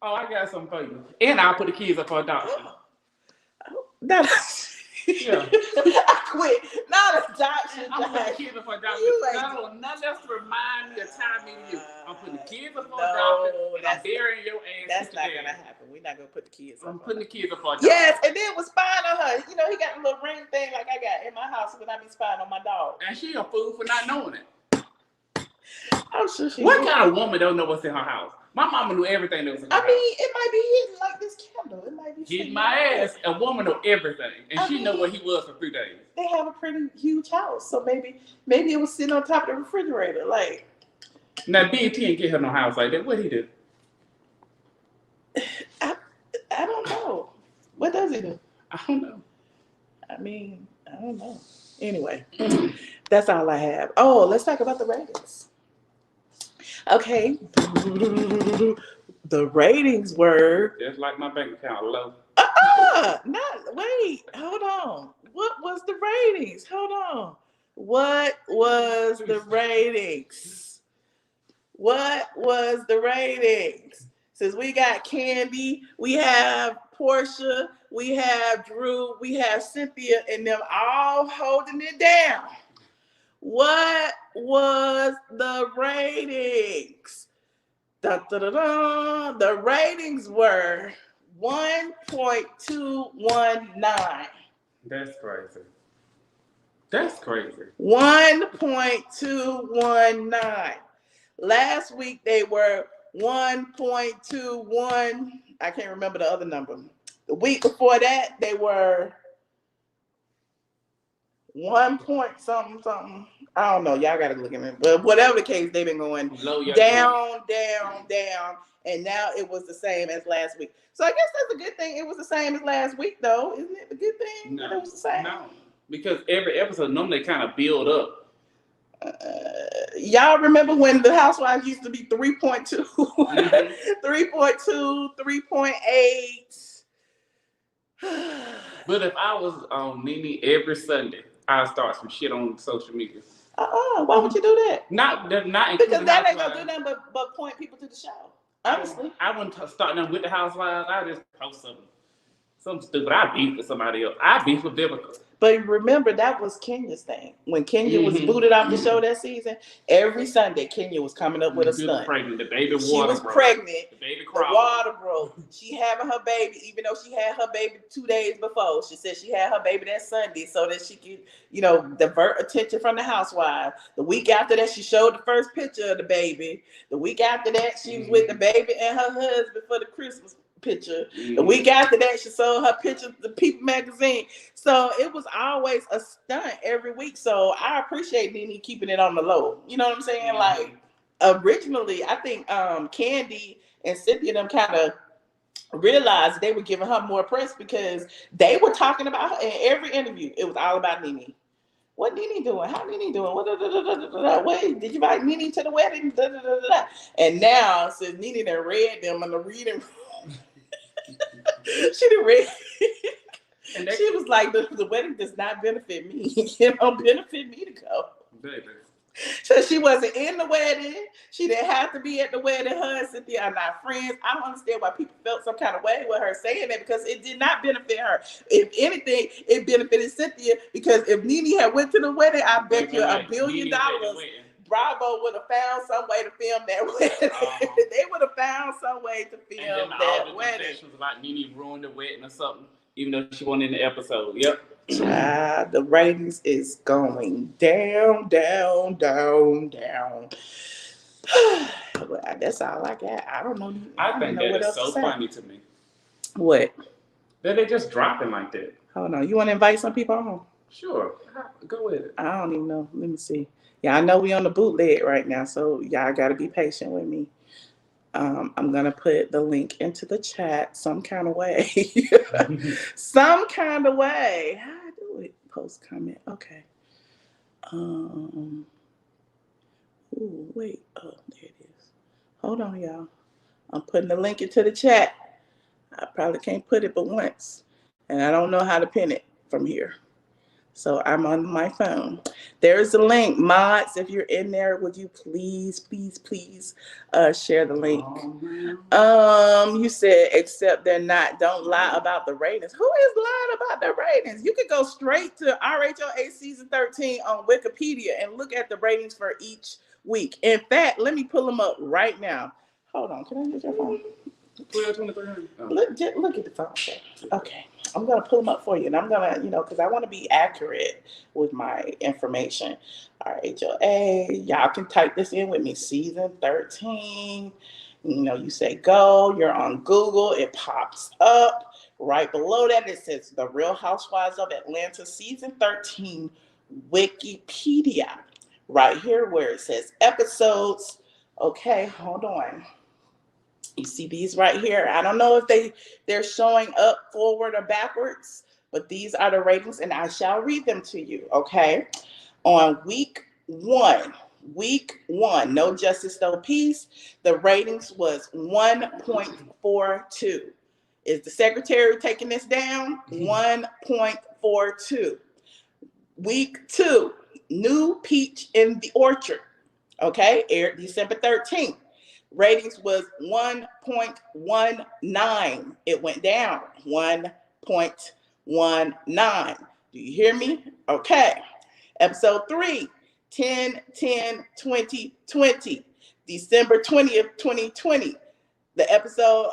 Oh, I got something for you. And I'll put the kids up for adoption. Yeah. I quit. Not adoption. I'm putting the kids up for adoption. No, nothing else to remind me or tie me to you. I'm putting the kids up for adoption. And I'm burying your ass. That's not gonna happen. We're not gonna put the kids up. I'm putting the kids up for adoption. Yes, and then was spying on her. You know, he got a little ring thing like I got in my house when I be spying on my dog. And she a fool for not knowing it. I'm sure she. What kind of woman don't know what's in her house? My mama knew everything that was in her house. I mean, it might be hidden like this candle. It might be hidden my ass. A woman know everything, and she know where he was for 3 days. They have a pretty huge house, so maybe it was sitting on top of the refrigerator. Like now, BT ain't get her no house like that. What he do? I don't know. What does he do? I don't know. I mean, I don't know. Anyway, that's all I have. Oh, let's talk about the ratings. Okay. The ratings were just like my bank account low. Wait, hold on. What was the ratings? Hold on. What was the ratings? What was the ratings? Since we got Kandi, we have Porsha, we have Drew, we have Cynthia, and them all holding it down. What was the ratings? The ratings were 1.219. That's crazy. That's crazy. 1.219. Last week they were 1.21. I can't remember the other number. The week before that they were 1 point something. I don't know. Y'all gotta look at it. But whatever the case, they've been going down, and now it was the same as last week. So I guess that's a good thing. It was the same as last week, though, isn't it? A good thing that it was the same. No, because every episode normally kind of build up. Y'all remember when the Housewives used to be 3.2, 3.2, 3.8. But if I was on Nene every Sunday, I'd start some shit on social media. Why would you do that? Not because that ain't gonna do nothing but point people to the show. Honestly, I wouldn't start them with the Housewives. I just post something stupid. I beef with somebody else. I beef with Vivica. But remember, that was Kenya's thing. When Kenya was booted off the show that season, every Sunday Kenya was coming up with a stunt. Pregnant. The baby water She was broke. pregnant. The baby the water broke. She having her baby, even though she had her baby 2 days before. She said she had her baby that Sunday so that she could, divert attention from the housewife. The week after that, she showed the first picture of the baby. The week after that, she was with the baby and her husband for the Christmas picture. The week after that, she sold her picture to People magazine. So it was always a stunt every week. So I appreciate Nene keeping it on the low. You know what I'm saying? Like originally, I think Kandi and Cynthia them kind of realized they were giving her more press because they were talking about her in every interview. It was all about Nene. What Nene doing? How Nene doing? Wait, did you invite Nene to the wedding? And now, since Nene done read them in the reading room, she done read. And she was like, the wedding does not benefit me. It don't benefit me to go. Baby. So she wasn't in the wedding. She didn't have to be at the wedding. Her and Cynthia are not friends. I don't understand why people felt some kind of way with her saying that because it did not benefit her. If anything, it benefited Cynthia because if Nene had went to the wedding, I bet you $1 billion Bravo would have found some way to film that wedding. They would have found some way to film that wedding. Was about Nene ruined the wedding or something, even though she wasn't in the episode. Yep. The ratings is going down. Well, that's all I got. I don't know. I think that is so funny to me. What? That they just dropping like that. Hold on. You want to invite some people on? Sure. Go with it. I don't even know. Let me see. Yeah, I know we on the bootleg right now, so y'all got to be patient with me. I'm going to put the link into the chat some kind of way. Some kind of way. How I do it? Post comment. Okay. Ooh, wait. Oh, there it is. Hold on, y'all. I'm putting the link into the chat. I probably can't put it but once. And I don't know how to pin it from here. So I'm on my phone. There's the link. Mods, if you're in there, would you please share the link? You said, except they're not. Don't lie about the ratings. Who is lying about the ratings? You could go straight to RHOA season 13 on Wikipedia and look at the ratings for each week. In fact, let me pull them up right now. Hold on. Can I use your phone? 12:23. Oh. Look at the phone. Okay. I'm going to pull them up for you. And I'm going to, because I want to be accurate with my information. RHOA. Y'all can type this in with me. Season 13. You say go. You're on Google. It pops up. Right below that, it says The Real Housewives of Atlanta Season 13 Wikipedia. Right here where it says episodes. Okay, hold on. You see these right here. I don't know if they're showing up forward or backwards, but these are the ratings, and I shall read them to you, okay? On week one, No Justice, No Peace, the ratings was 1.42. Is the secretary taking this down? 1.42. Week 2, New Peach in the Orchard, okay? Aired December 13th. Ratings was 1.19. It went down 1.19. Do you hear me? Okay. Episode 3, 10/10/2020, December 20th, 2020. The episode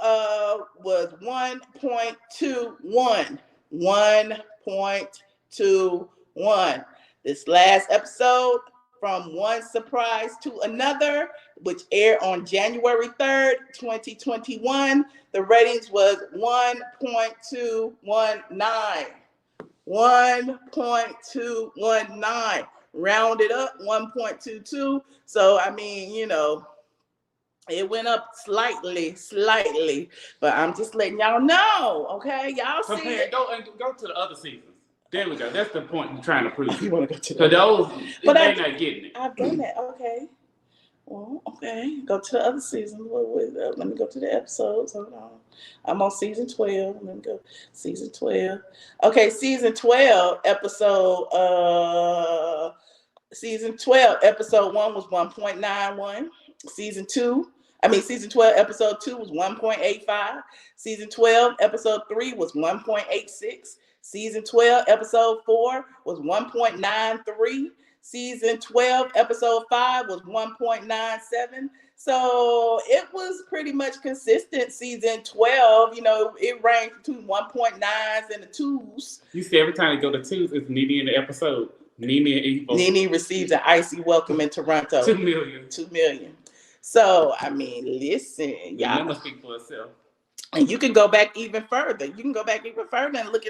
was 1.21. 1.21. This last episode, From One Surprise to Another, which aired on January 3rd, 2021. The ratings was 1.219. 1.219. Rounded up, 1.22. So, it went up slightly, but I'm just letting y'all know, okay? Y'all see it. Go to the other seasons. There we go. That's the point you're trying to prove. You want to go to those, but they're not getting it. I've done that. Okay. Well, okay. Go to the other season. Let me go to the episodes. Hold on. I'm on season 12. Let me go. Season 12. Okay, season 12, episode season 12, episode 1 was 1.91. Season 12, episode 2 was 1.85. Season 12, episode 3 was 1.86. Season 12, episode 4 was 1.93. Season 12, episode 5 was 1.97. So it was pretty much consistent. Season 12, it ranged between 1.9s and the 2s. You see, every time you go to 2s, it's Nene in the episode. Nene receives an icy welcome in Toronto. 2 million. 2 million. So, listen, y'all. That must speak for itself. And you can go back even further. And look at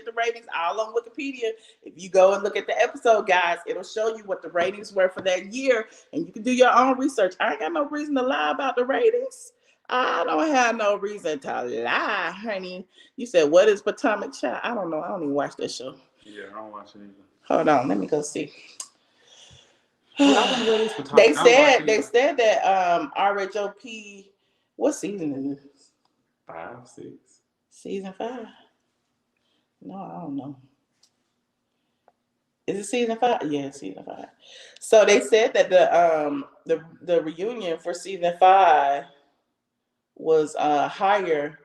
the ratings all on Wikipedia. If you go and look at the episode, guys, it'll show you what the ratings were for that year. And you can do your own research. I ain't got no reason to lie about the ratings. I don't have no reason to lie, honey. You said, what is Potomac Child? I don't know. I don't even watch that show. Yeah, I don't watch it either. Hold on. Let me go see. They said that RHOP, what season is this? 5, 6. Season 5? No, I don't know. Is it season 5? Yeah, season 5. So they said that the reunion for season 5 was higher.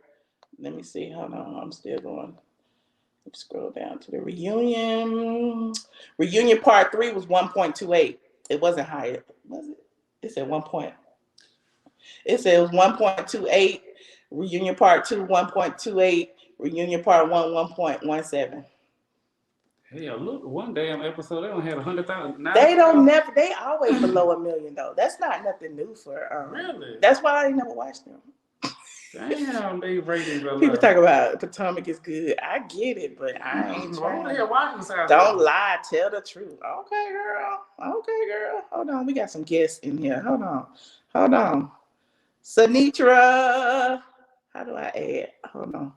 Let me see. Hold on. I'm still going. Let's scroll down to the reunion. Reunion part 3 was 1.28. It wasn't higher, was it? It said 1 point. It said it was 1.28. Reunion part 2, 1.28. Reunion part 1, 1.17. Hell, look, one damn episode, they only had 100,000. They always below 1 million, though. That's not nothing new for, really? That's why I ain't never watched them. Damn, they ratings are People low. talk about Potomac is good. I get it, but I ain't Why the trying. hell watching this house? Don't lie, tell the truth. Okay, girl. Okay, girl. Hold on, we got some guests in here. Hold on. Sinitra. How do I add? Hold on.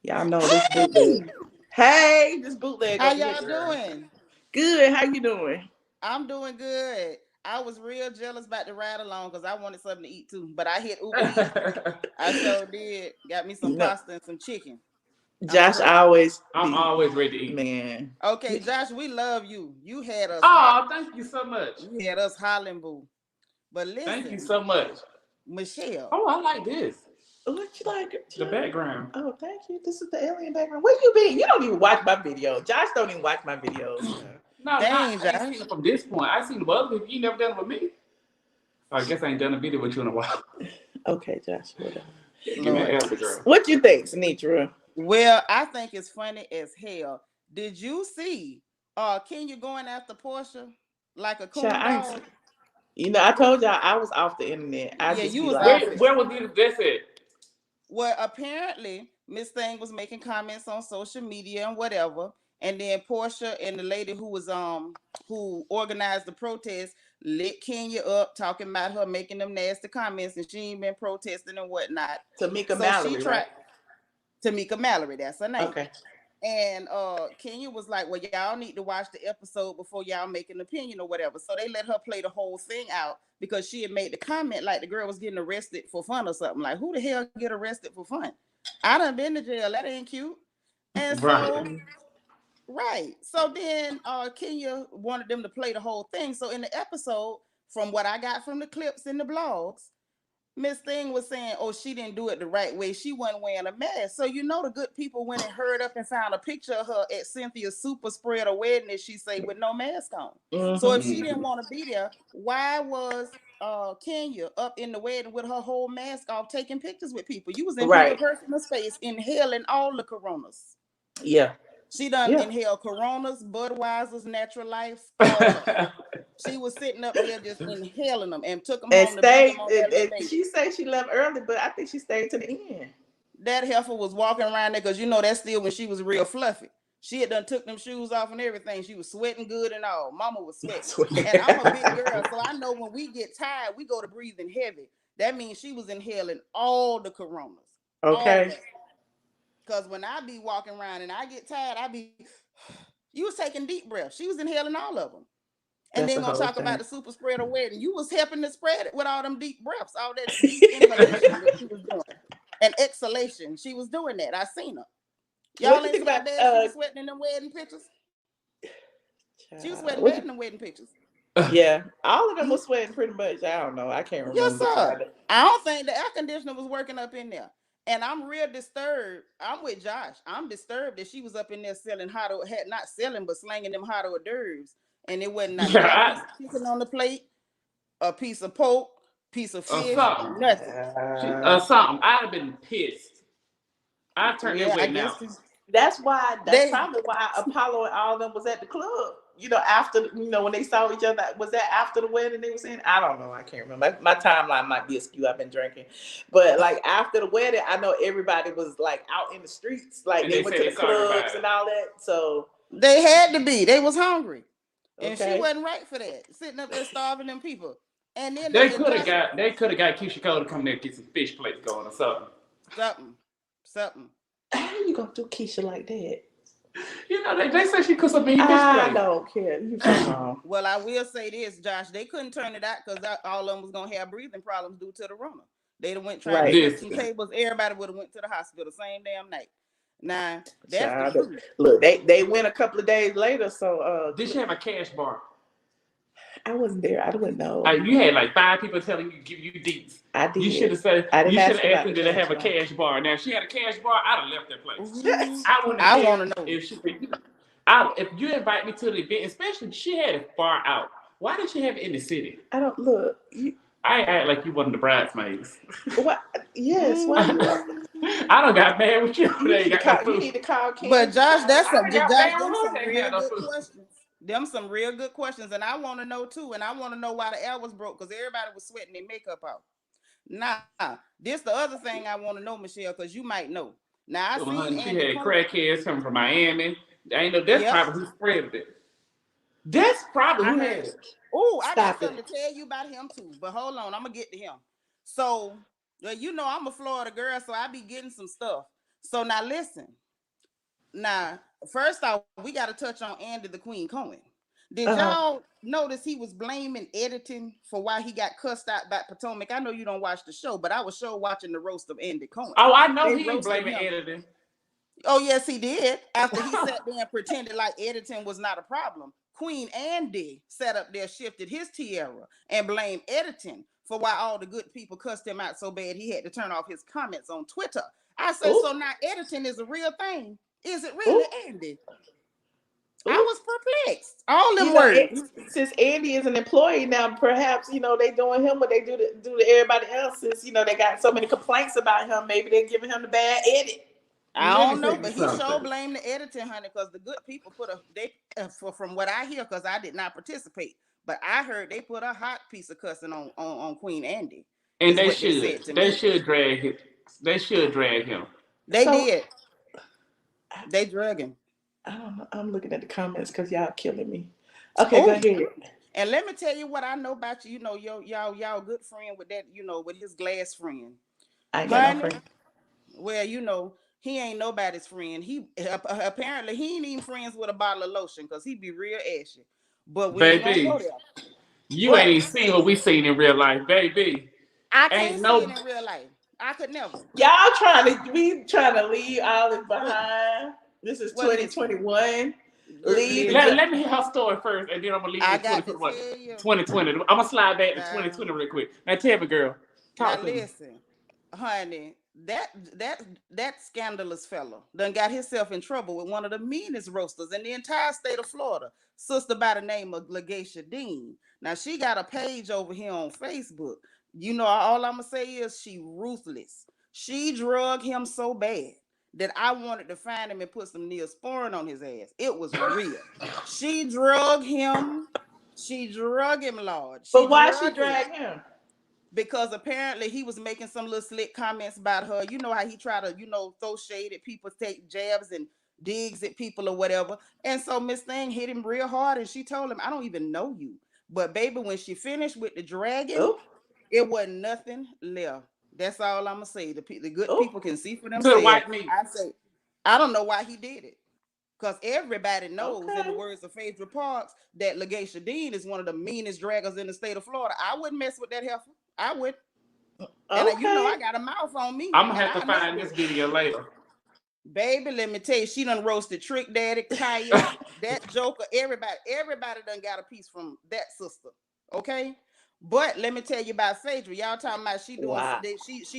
Y'all know this bootleg. Hey, this bootleg How over here, y'all girl. doing? Good. How you doing? I'm doing good. I was real jealous about the ride along because I wanted something to eat too. But I hit Uber Eats. I sure did. Got me some pasta and some chicken. Josh I'm always. always ready to eat. Man. Okay, Josh, we love you. You had us. Oh, thank you so much. You had us hollering, boo. But listen. Thank you so much. Michelle. Oh, I like this. What you like? The background. Oh, thank you. This is the alien background. Where you been? You don't even watch my videos. Josh don't even watch my videos. No, Dang, I ain't Josh. seen it from this point. I seen the other people. You never done it with me. I guess I ain't done a video with you in a while. Okay, Josh. Give me an answer, girl. What you think, Sinitra? Well, I think it's funny as hell. Did you see Kenya going after Porsha like a coon dog? You know, I told y'all I was off the internet. You was Where was it? That's it. Well, apparently, Miss Thing was making comments on social media and whatever, and then Porsha and the lady who was who organized the protest lit Kenya up, talking about her making them nasty comments, and she ain't been protesting and whatnot. Tamika Mallory, right? Tamika Mallory, that's her name. Okay. And Kenya was like, well, y'all need to watch the episode before y'all make an opinion or whatever. So they let her play the whole thing out because she had made the comment like the girl was getting arrested for fun or something. Like, who the hell get arrested for fun? I done been to jail. That ain't cute. And so, right. So then Kenya wanted them to play the whole thing. So in the episode, from what I got from the clips in the blogs, Miss Thing was saying, oh, she didn't do it the right way. She wasn't wearing a mask. So you know the good people went and hurried up and found a picture of her at Cynthia's super spreader wedding, as she say, with no mask on. Mm-hmm. So if she didn't want to be there, why was Kenya up in the wedding with her whole mask off taking pictures with people? You was in people's personal space inhaling all the coronas. Yeah. She done inhaled Coronas, Budweiser's, Natural Life. She was sitting up there just inhaling them and took them home to bring them on that she said she left early, but I think she stayed to the end. That heifer was walking around there because you know that's still when she was real fluffy. She had done took them shoes off and everything. She was sweating good and all. Mama was sweating. And I'm a big girl, so I know when we get tired, we go to breathing heavy. That means she was inhaling all the Coronas. Okay. Because when I be walking around and I get tired, you was taking deep breaths. She was inhaling all of them. And then gonna talk about the super spreader wedding. You was helping to spread it with all them deep breaths, all that deep inhalation that she was doing. And exhalation. She was doing that. I seen her. Y'all ain't think about that? She was sweating in them wedding pictures. She was sweating bad in them wedding pictures. Yeah, all of them were sweating pretty much. I don't know. I can't remember. Yes, sir. I don't think the air conditioner was working up in there. And I'm real disturbed. I'm with Josh. I'm disturbed that she was up in there selling not selling, but slanging them hot hors d'oeuvres. And it wasn't not a piece of chicken on the plate, a piece of pork, piece of fish, nothing. Something. I'd have been pissed. I turned that way now. That's probably why Apollo and all of them was at the club. You know, after when they saw each other, was that after the wedding they were saying? I don't know. I can't remember. My timeline might be askew. I've been drinking. But like after the wedding, I know everybody was like out in the streets. Like they went to the clubs and all that. So they had to be. They was hungry. And she wasn't right for that. Sitting up there starving them people. And then they could have got Keisha Cole to come there and get some fish plates going or something. Something. How you gonna do Keisha like that? You know, they said she could some mean fish plates. I don't care. You wrong. Well, I will say this, Josh. They couldn't turn it out because all of them was gonna have breathing problems due to the Rona. They'd have went trying to get some tables. Everybody would have went to the hospital the same damn night. Nah, that's the truth. Look, they went a couple of days later. So did she have a cash bar? I wasn't there. I wouldn't know. You had like 5 people telling you, give you deets. I did. You should have said. You should have asked them, did they have a cash bar? Now, if she had a cash bar, I'd have left that place. I want to know if you invite me to the event, especially if she had it far out. Why did she have it in the city? I don't look. I act like you one of the bridesmaids. What? Yes. Why I don't got mad with you. You need to call Kim. But Josh, that's some real good questions. Them some real good questions, and I want to know too. And I want to know why the air was broke because everybody was sweating their makeup out. Nah, this the other thing I want to know, Michelle, because you might know. Now I seen She Andy had Cohen. crackheads coming from Miami. I know that's probably who spread it. That's probably who had it. Oh, I got Stop it. something to tell you about him too. But hold on, I'm gonna get to him. So, you know, I'm a Florida girl, so I be getting some stuff. So now listen. Now, first off, we got to touch on Andy the Queen Cohen. Did y'all notice he was blaming editing for why he got cussed out by Potomac? I know you don't watch the show, but I was sure watching the roast of Andy Cohen. Oh, I know They he ain't roasted blaming him. editing. Oh, yes, he did. After he sat there and pretended like editing was not a problem. Queen Andy sat up there, shifted his tiara, and blamed editing for why all the good people cussed him out so bad he had to turn off his comments on Twitter. I said, so now editing is a real thing. Is it really, Andy? I was perplexed. All them words. Since Andy is an employee now, perhaps, you know, they doing him what they do to everybody else. Since, you know, they got so many complaints about him, maybe they're giving him the bad edit. I don't know, but he sure blamed the editing, honey, because the good people put from what I hear, because I did not participate, but I heard they put a hot piece of cussing on Queen Andy. And they should. They should drag him. They should drag him. They did. They drug him. I don't know. I'm looking at the comments because y'all killing me. Okay, go ahead. And let me tell you what I know about you. You know, y'all good friend with that, you know, with his glass friend. I ain't got no friend. Well, you know, he ain't nobody's friend. He apparently he ain't even friends with a bottle of lotion because he be real ashy. But we ain't gonna go there. You ain't even seen what we seen in real life, baby. I can't see it in real life. I could never. Y'all trying to leave all this behind. This is 2021. Let me hear her story first, and then I'm gonna leave it 2020. I'm gonna slide back to 2020 real quick. Now tell me, girl. Talk to me. Listen, honey, that scandalous fella done got himself in trouble with one of the meanest roasters in the entire state of Florida, sister by the name of Lakeisha Dean. Now she got a page over here on Facebook. You know, all I'm gonna say is she ruthless. She drug him so bad that I wanted to find him and put some Neosporin on his ass. It was real. She drug him. She drug him, Lord. But why she drag him? Because apparently he was making some little slick comments about her. You know how he try to, you know, throw shade at people, take jabs and digs at people or whatever. And so Miss Thing hit him real hard and she told him, I don't even know you. But baby, when she finished with the dragon, it wasn't nothing left. That's all I'm gonna say. The good people can see for themselves. I say, I don't know why he did it, because everybody knows, in the words of Phaedra Parks, that Lakeisha Dean is one of the meanest draggers in the state of Florida. I wouldn't mess with that heifer. I would. And you know, I got a mouth on me. I'm gonna have to find this video later. Baby, let me tell you, she done roasted Trick Daddy, Kaya, that Joker, everybody done got a piece from that sister. Okay. But let me tell you about Phaedra. Y'all talking about she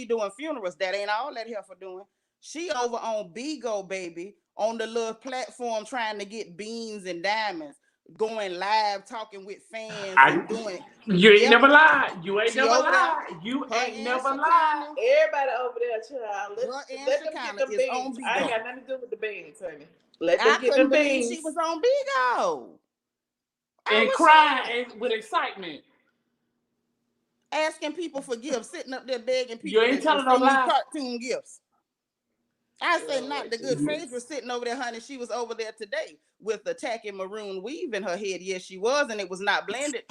doing funerals. That ain't all that heifer doing. She over on Bigo, baby, on the little platform trying to get beans and diamonds, going live, talking with fans and doing. You ain't never lied. You ain't never lied. You ain't never lied. Everybody over there, child. Let them get the beans. I ain't got nothing to do with the beans, honey. Let them get the beans. She was on Bigo. And crying with excitement. Asking people for gifts, sitting up there begging people. You ain't telling no lie. Cartoon gifts. I say not the good Phaedra sitting over there, honey. She was over there today with a tacky maroon weave in her head. Yes, she was, and it was not blended.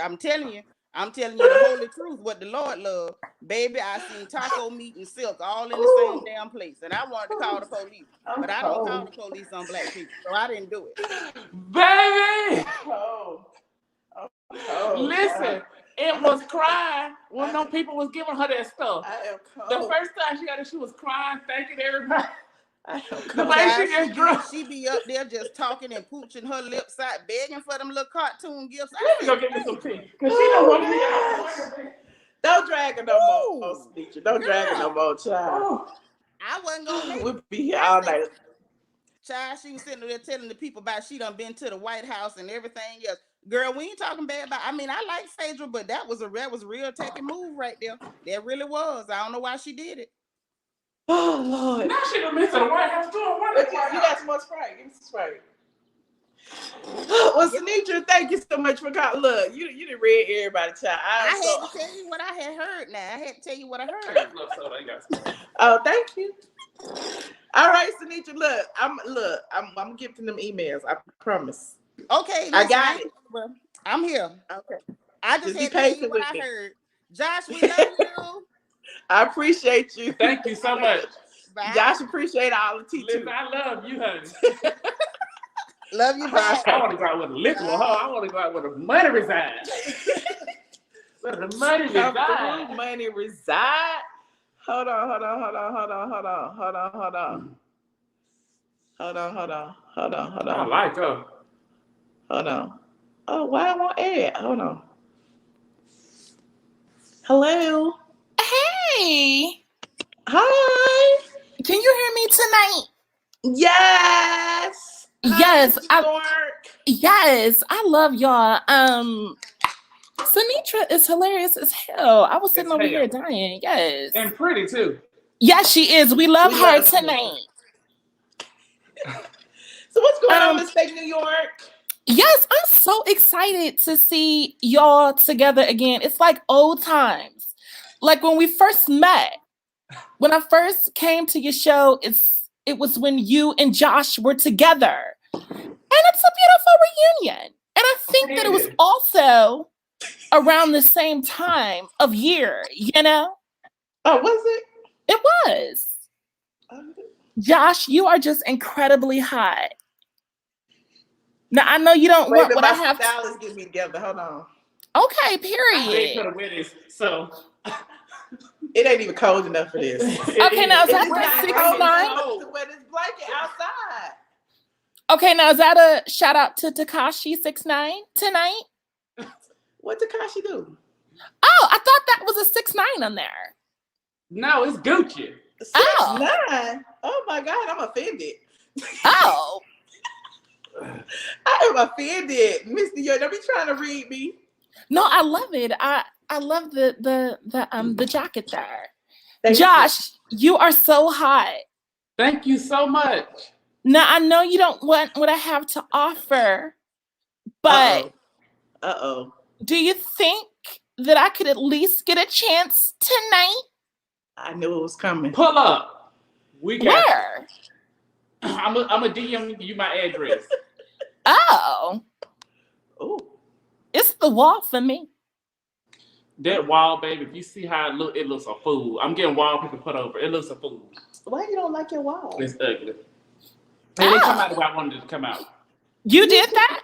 I'm telling you the holy truth, what the Lord loved. Baby, I seen taco meat and silk all in the same damn place. And I wanted to call the police. But I don't call the police on black people, so I didn't do it. Baby! Listen. It was crying when no people was giving her that stuff. The first time she got it, she was crying, thanking everybody. The way she just drunk. She be up there just talking and pooching her lips out, begging for them little cartoon gifts. Let me go get me some tea. Because she don't want to. Don't drag her no more, teacher. Don't drag her no more, child. I wasn't going to we'll be here all night. Child, she was sitting there telling the people about she done been to the White House and everything else. Girl, we ain't talking bad about. I mean, I like Phaedra, but that was a real taking move right there. That really was. I don't know why she did it. Oh Lord! Now she done been to the White House doing what? You got some more Sprite. Give me some Sprite. Well, Sinitra, thank you so much for calling. Look, you didn't read everybody, child. I had to tell you what I had heard. Now I had to tell you what I heard. Oh, thank you. All right, Sinitra, look, I'm giving them emails. I promise. Okay, I got it. I'm here. Okay. I just had to tell you what I heard. Josh, we love you. I appreciate you. Thank you so much. Bye. Josh, appreciate all the teaching. Listen, I love you, honey. Love you, bye. I want to go out with a liquor. I want to go out with a money resides. Where the money resides. Money reside. Hold on. I like her. Hold on. Oh, why I want ad? Hold on. Hello. Hey, Hi. can you hear me tonight? Yes. Yes, Hi, yes, I love y'all. Sinitra is hilarious as hell. I was sitting over here dying. Yes, And pretty too. yes, she is. We love her tonight. So what's going on in state New York? Yes, I'm so excited to see y'all together again. It's like old times, like when we first met. When I first came to your show, it was when you and Josh were together. And it's a beautiful reunion. And I think that it was also around the same time of year, you know? Oh, was it? It was. Josh, you are just incredibly hot. Now, I know you don't want what I have. Stylist get me together. Hold on. Okay, period. So it ain't even cold enough for this. Okay, now is that the 6'9"? To wear this blanket outside. Okay, now is that a shout out to Tekashi 6'9" tonight? What Tekashi do? Oh, I thought that was a 6'9" on there. no, it's Gucci. 6'9"? Oh my God, I'm offended. Oh. I am offended. Miss New York, don't be trying to read me. No, I love it. I love the jacket there. Thank Josh, you are so hot. Thank you so much. Now I know you don't want what I have to offer, but do you think that I could at least get a chance tonight? I knew it was coming. Pull up. We got Where? I'm a DM you my address. Oh. Oh. It's the wall for me. That wall, baby, if you see how it looks a fool. I'm getting wallpaper put over. It looks a fool. Why you don't like your wall? It's ugly. It didn't come out the way I wanted it to come out. You did that?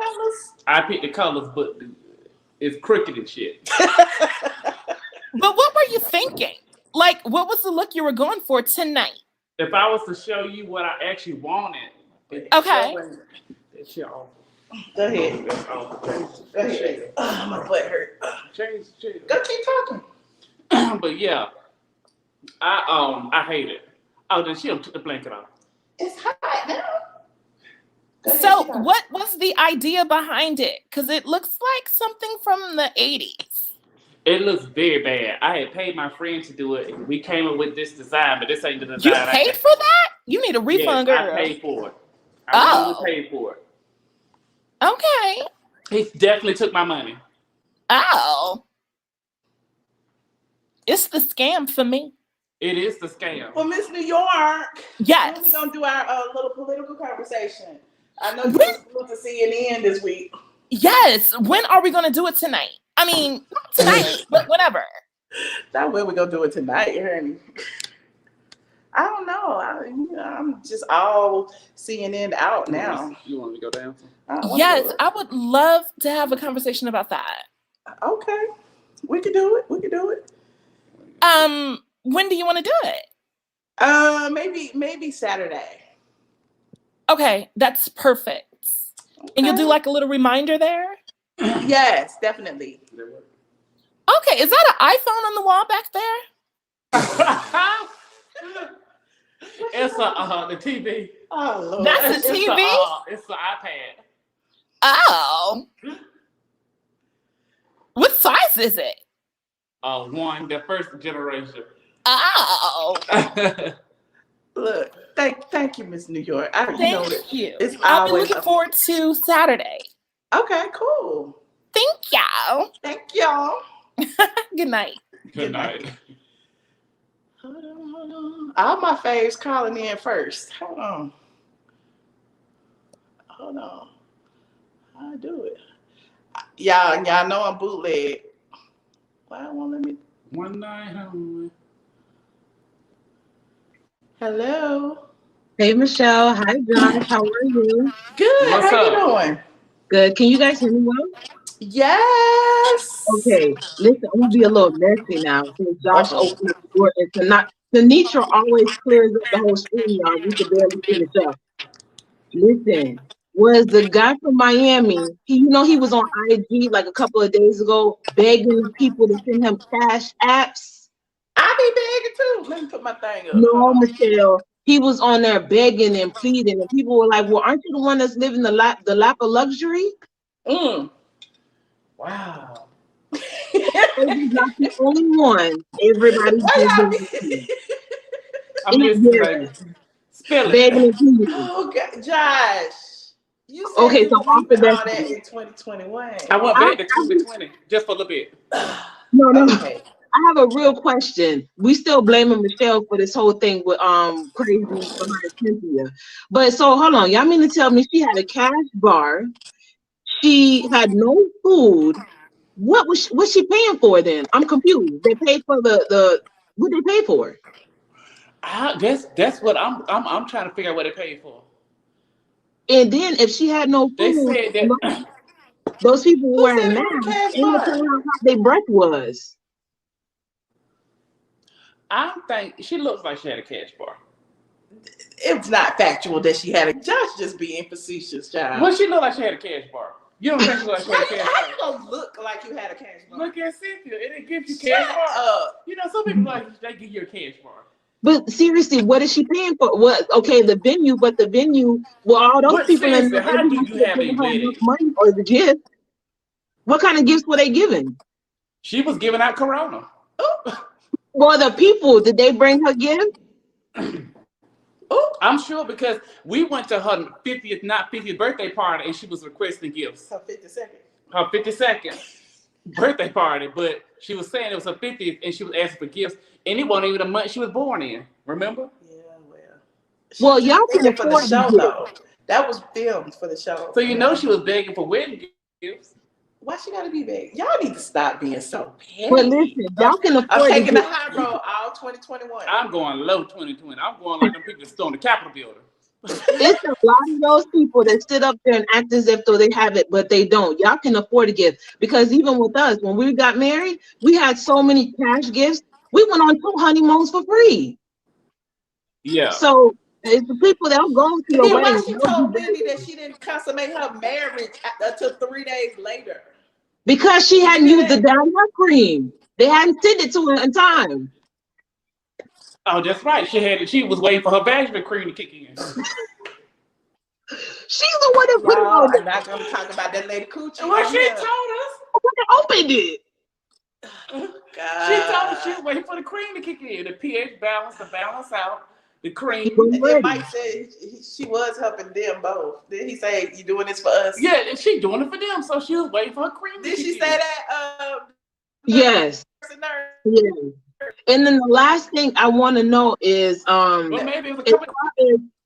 I picked the colors, but it's crooked and shit. But what were you thinking? Like, what was the look you were going for tonight? If I was to show you what I actually wanted. Okay. It's your Go ahead. That's all. Go ahead. Oh, my butt hurt. Change. Go keep talking. But yeah, I hate it. Oh, then she took the blanket off. It's hot now. So what was the idea behind it? Because it looks like something from the 80s. It looks very bad. I had paid my friend to do it. We came up with this design, but this ain't the design. You paid for that? You need a refund, yes, girl. I paid for it. I really paid for it. Okay. He definitely took my money. Oh. It's the scam for me. It is the scam. Well, Miss New York. Yes. We're going to do our little political conversation. I know you went to CNN this week. Yes. When are we going to do it tonight? I mean, not tonight, but whenever. Not when we're going to do it tonight, honey. I don't know. I'm just all CNN out now. You want me to go down? Yes, I would love to have a conversation about that. Okay. We can do it. When do you want to do it? Maybe Saturday. Okay, that's perfect. Okay. And you'll do like a little reminder there? Yes, definitely. Okay, is that an iPhone on the wall back there? It's the TV. Oh, Lord. That's a TV? It's the iPad. Oh. What size is it? One, the first generation. Oh. Look, thank you, Miss New York. Thank you. It's I'll be always looking forward to Saturday. Okay, cool. Thank y'all. Thank y'all. Good night. Good night. Hold on. All my faves calling in first. Hold on. How I do it? Y'all know I'm bootleg. Why won't let me? One night only. Hello. Hey, Michelle. Hi, Josh. How are you? Good. What's How up? you doing? Good. Can you guys hear me well? Yes. Okay. Listen, I'm going to be a little messy now since Josh Uh-oh. opened up the door. And Tanisha always clears up the whole screen, y'all. We could barely finish up. Listen, was the guy from Miami, he was on IG like a couple of days ago begging people to send him cash apps? I be begging too. Let me put my thing up. No, Michelle. He was on there begging and pleading, and people were like, well, aren't you the one that's living the lap of luxury? Wow. He's not the only one. Everybody's I'm listening, baby. Spill it. begging and pleading. Oh, God. Josh. You said Okay, you so deleted after all that, that in 2021. I went back to 2020 just for a little bit. No. Okay. I have a real question. We still blaming Michelle for this whole thing with crazy behind Cynthia. But so hold on, y'all mean to tell me she had a cash bar, she had no food. What's she paying for then? I'm confused. They paid for the what they pay for? That's what I'm trying to figure out what they paid for. And then if she had no They food, said that those people were Who wearing said it was a masks cash and bar? telling her how their breath was. I think she looks like she had a cash bar. It's not factual that she had a Josh just being facetious, child. Well, she looked like she had a cash bar. You don't think she looked like she had a cash How bar? you gonna look like you had a cash bar? Look at Cynthia. It didn't give you Shut cash bar. up. You know, some people like they give you a cash bar. But seriously, what is she paying for? What? Okay, the venue, but the venue. Well, all those But people in seriously, how do you have a giving her enough wedding? money or the gift. What kind of gifts were they giving? She was giving out Corona. Well, the people, did they bring her gifts? I'm sure because we went to her 50th birthday party and she was requesting gifts. Her 52nd. Her 52nd birthday party, but she was saying it was her 50th and she was asking for gifts, and it wasn't even the month she was born in. Remember? Yeah, well. Well, y'all can Begging for the afford show the though. That was filmed for the show. So you know she was begging for wedding gifts. Why she gotta be begging? Y'all need to stop being so petty. But listen, y'all can afford I'm taking the the high road all 2021. I'm going low 2020. I'm going like them people that still in the Capitol building. It's a lot of those people that sit up there and act as if though they have it, but they don't. Y'all can afford a gift because even with us, when we got married, we had so many cash gifts. We went on 2 honeymoons for free. Yeah. So it's the people that go to your Then why wedding. she told Wendy that she didn't consummate her marriage until 3 days later? Because she hadn't used the down hair cream. They hadn't sent it to her in time. Oh, that's right. She was waiting for her vaginal cream to kick in. She's the one that put it on. I'm not gonna talk about that lady coochie. Well, she told us. Opened it. God. She told us she was waiting for the cream to kick in. The pH balance to balance out the cream. And Mike said she was helping them both. Did he say you doing this for us? Yeah, and she doing it for them, so she was waiting for her cream. Did she say that? Yes. Yes. And then the last thing I want to know is well, maybe it was a couple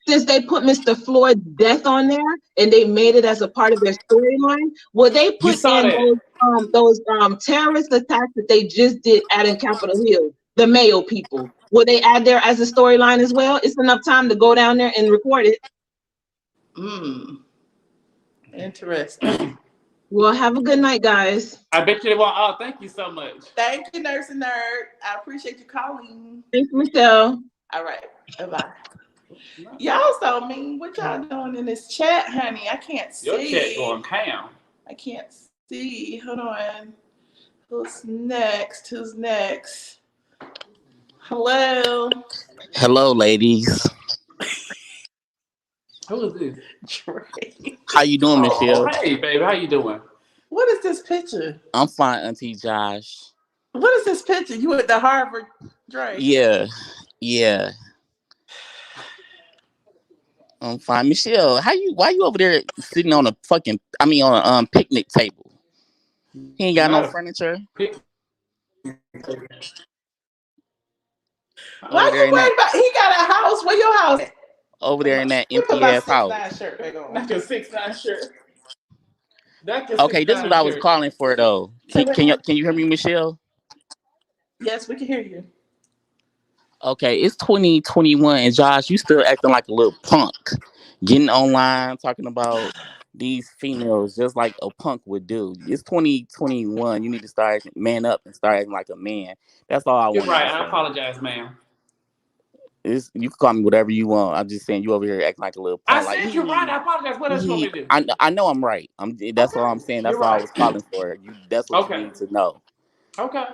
since they put Mr. Floyd's death on there and they made it as a part of their storyline, will they put in those terrorist attacks that they just did in Capitol Hill, the Mayo people? Will they add there as a storyline as well? It's enough time to go down there and record it. Interesting. Well, have a good night, guys. I bet you they want. Oh, thank you so much. Thank you, Nurse and Nerd. I appreciate you calling. Thanks, Michelle. All right. Bye. Y'all so mean. What y'all doing in this chat, honey? I can't see. Your chat going ham. I can't see. Hold on. Who's next? Hello. Hello, ladies. Who is this? Drake. How you doing, Michelle? Hey, baby. How you doing? What is this picture? I'm fine, Auntie Josh. What is this picture? You at the Harvard, Drake? Yeah. I'm fine. Michelle, why you over there sitting on a fucking, on a picnic table? He ain't got no No. furniture. Why Over there you in worried that, about? He got a house. Where your house at? over there in that Let me put empty my ass house. 6'9" shirt back on. That's your 6'9" shirt. That's your Okay, this is what 6'9" I was shirt. calling for though. Say what now? Can you hear me, Michelle? Yes, we can hear you. Okay, it's 2021, and Josh, you still acting like a little punk, getting online talking about these females just like a punk would do. It's 2021. You need to start man up and start acting like a man. That's all I You're wanted to right. I say. apologize, ma'am. You can call me whatever you want. I'm just saying you over here acting like a little I punk. Like said you're right. I apologize. What else you want me to do? I know I'm right. That's all I'm saying. That's You're all I right. was calling for. That's what you Okay. need to know. Okay.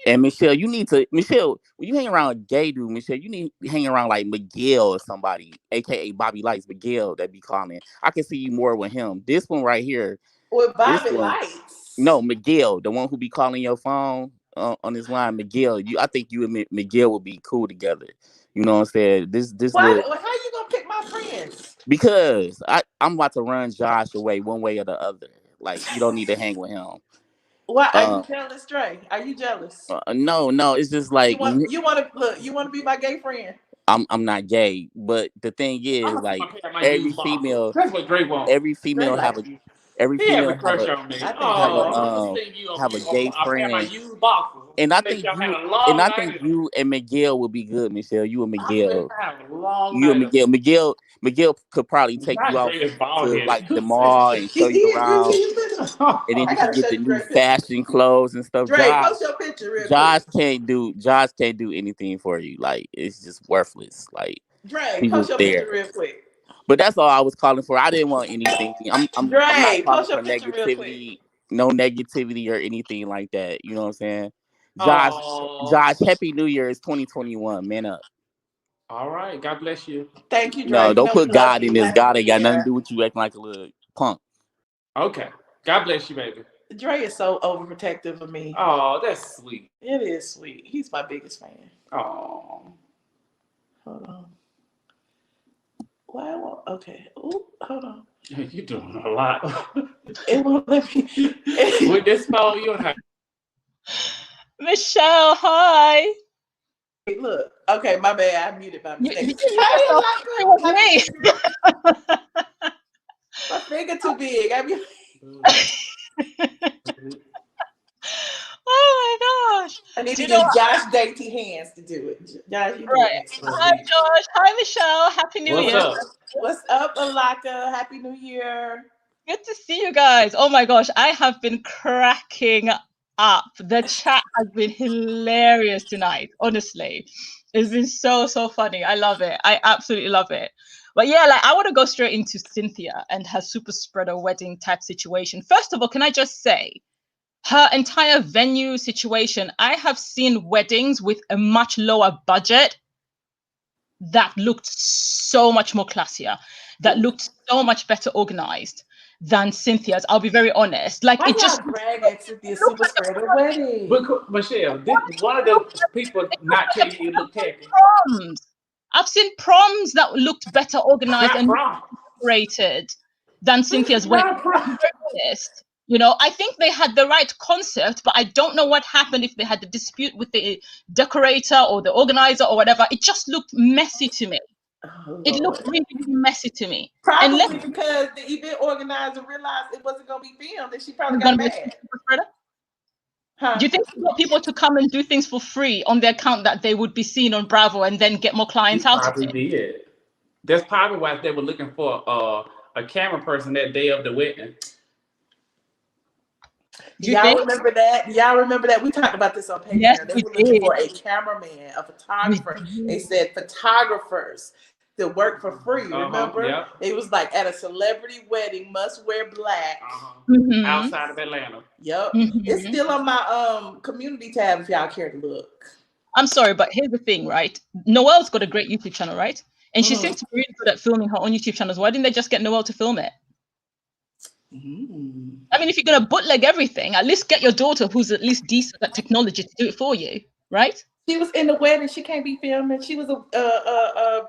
And Michelle, when you hang around a gay dude, Michelle, you need to hang around like Miguel or somebody, aka Bobby Lights, Miguel, that be calling. I can see you more with him. This one right here. With This Bobby one. Lights. No, Miguel, the one who be calling your phone on this line, Miguel. I think you and Miguel would be cool together. You know what I'm saying? This Why? little, How you gonna pick my friends? because I'm about to run Josh away one way or the other. Like, you don't need to hang with him. Why are you Uh, jealous, Dre? Are you jealous? no, it's just like You want to look? You want to be my gay friend? I'm not gay, but the thing I'm is, gonna like, compare my every used boxers. female, That's what Dre wants. every Dre female have like a you. every He has a female crush on me. I think have Dre a like I'm gonna send you have a gay a pair of my friend. used boxers. And I Make think y'all have you a long night. and Miguel would be good, Michelle. You and Miguel. Have a long You and night. Miguel could probably take you Not out Dre is bald to headed. like the mall and show you he agree with around, you, picture. and then I you can gotta get show the you new Dre picture. fashion clothes and stuff. Dre, post your picture real quick. Josh can't do anything for you. Like, it's just worthless. Like, Dre, he was post your there. picture real quick. But that's all I was calling for. I didn't want anything. I'm not Dre, calling post your for picture real quick. negativity, no negativity or anything like that. You know what I'm saying? Josh, Oh. Happy New Year. It's 2021. Man up. All right. God bless you. Thank you, Dre. No, You don't know we put love God you. in this. Happy God New ain't got nothing to Year. do with you acting like a little punk. Okay. God bless you, baby. Dre is so overprotective of me. Oh, that's sweet. It is sweet. He's my biggest fan. Oh. Hold on. Why won't? Okay. Ooh, hold on. You're doing a lot. It won't let me. With this phone, you don't have. Michelle, hi. Look. Okay, my bad. I muted by mistake. You it was me. My finger too big. Oh my gosh. I need to use Josh dainty hands to do it. Josh, you do Right. it. Hi, Josh. Hi, Michelle. Happy New What's Year. up? What's up, Alaka? Happy New Year. Good to see you guys. Oh my gosh, I have been cracking up. The chat has been hilarious tonight. Honestly, it's been so funny. I love it. I absolutely love it. But yeah, like I want to go straight into Cynthia and her super spreader wedding type situation. First of all, can I just say, her entire venue situation, I have seen weddings with a much lower budget that looked so much more classier, that looked so much better organized than Cynthia's. I'll be very honest. Like, Why it just dragging Cynthia's super spreader wedding? But Michelle, did one of the people not tell you it looked tacky? proms. I've seen proms that looked better organized and decorated than Cynthia's wedding. I'm very honest. You know, I think they had the right concept, but I don't know what happened, if they had a dispute with the decorator or the organizer or whatever. It just looked messy to me. Oh, it looked really, really messy to me. Probably because the event organizer realized it wasn't going to be filmed, and she probably got mad. Huh? Do you think they want people to come and do things for free on their account that they would be seen on Bravo and then get more clients out of it? Did. That's probably why they were looking for a camera person that day of the wedding. Y'all remember that? Y'all remember that? We talked about this on Patreon. Yes, they were looking for a cameraman, a photographer. They said photographers to work for free. Remember? Yep. It was like at a celebrity wedding, must wear black. Outside of Atlanta. Yep. It's still on my community tab if y'all care to look. I'm sorry, but here's the thing, right? Noelle's got a great YouTube channel, right? And she seems to be really good at filming her own YouTube channels. Why didn't they just get Noelle to film it? I mean, if you're going to bootleg everything, at least get your daughter, who's at least decent at technology, to do it for you, right? She was in the wedding. She can't be filming. She was a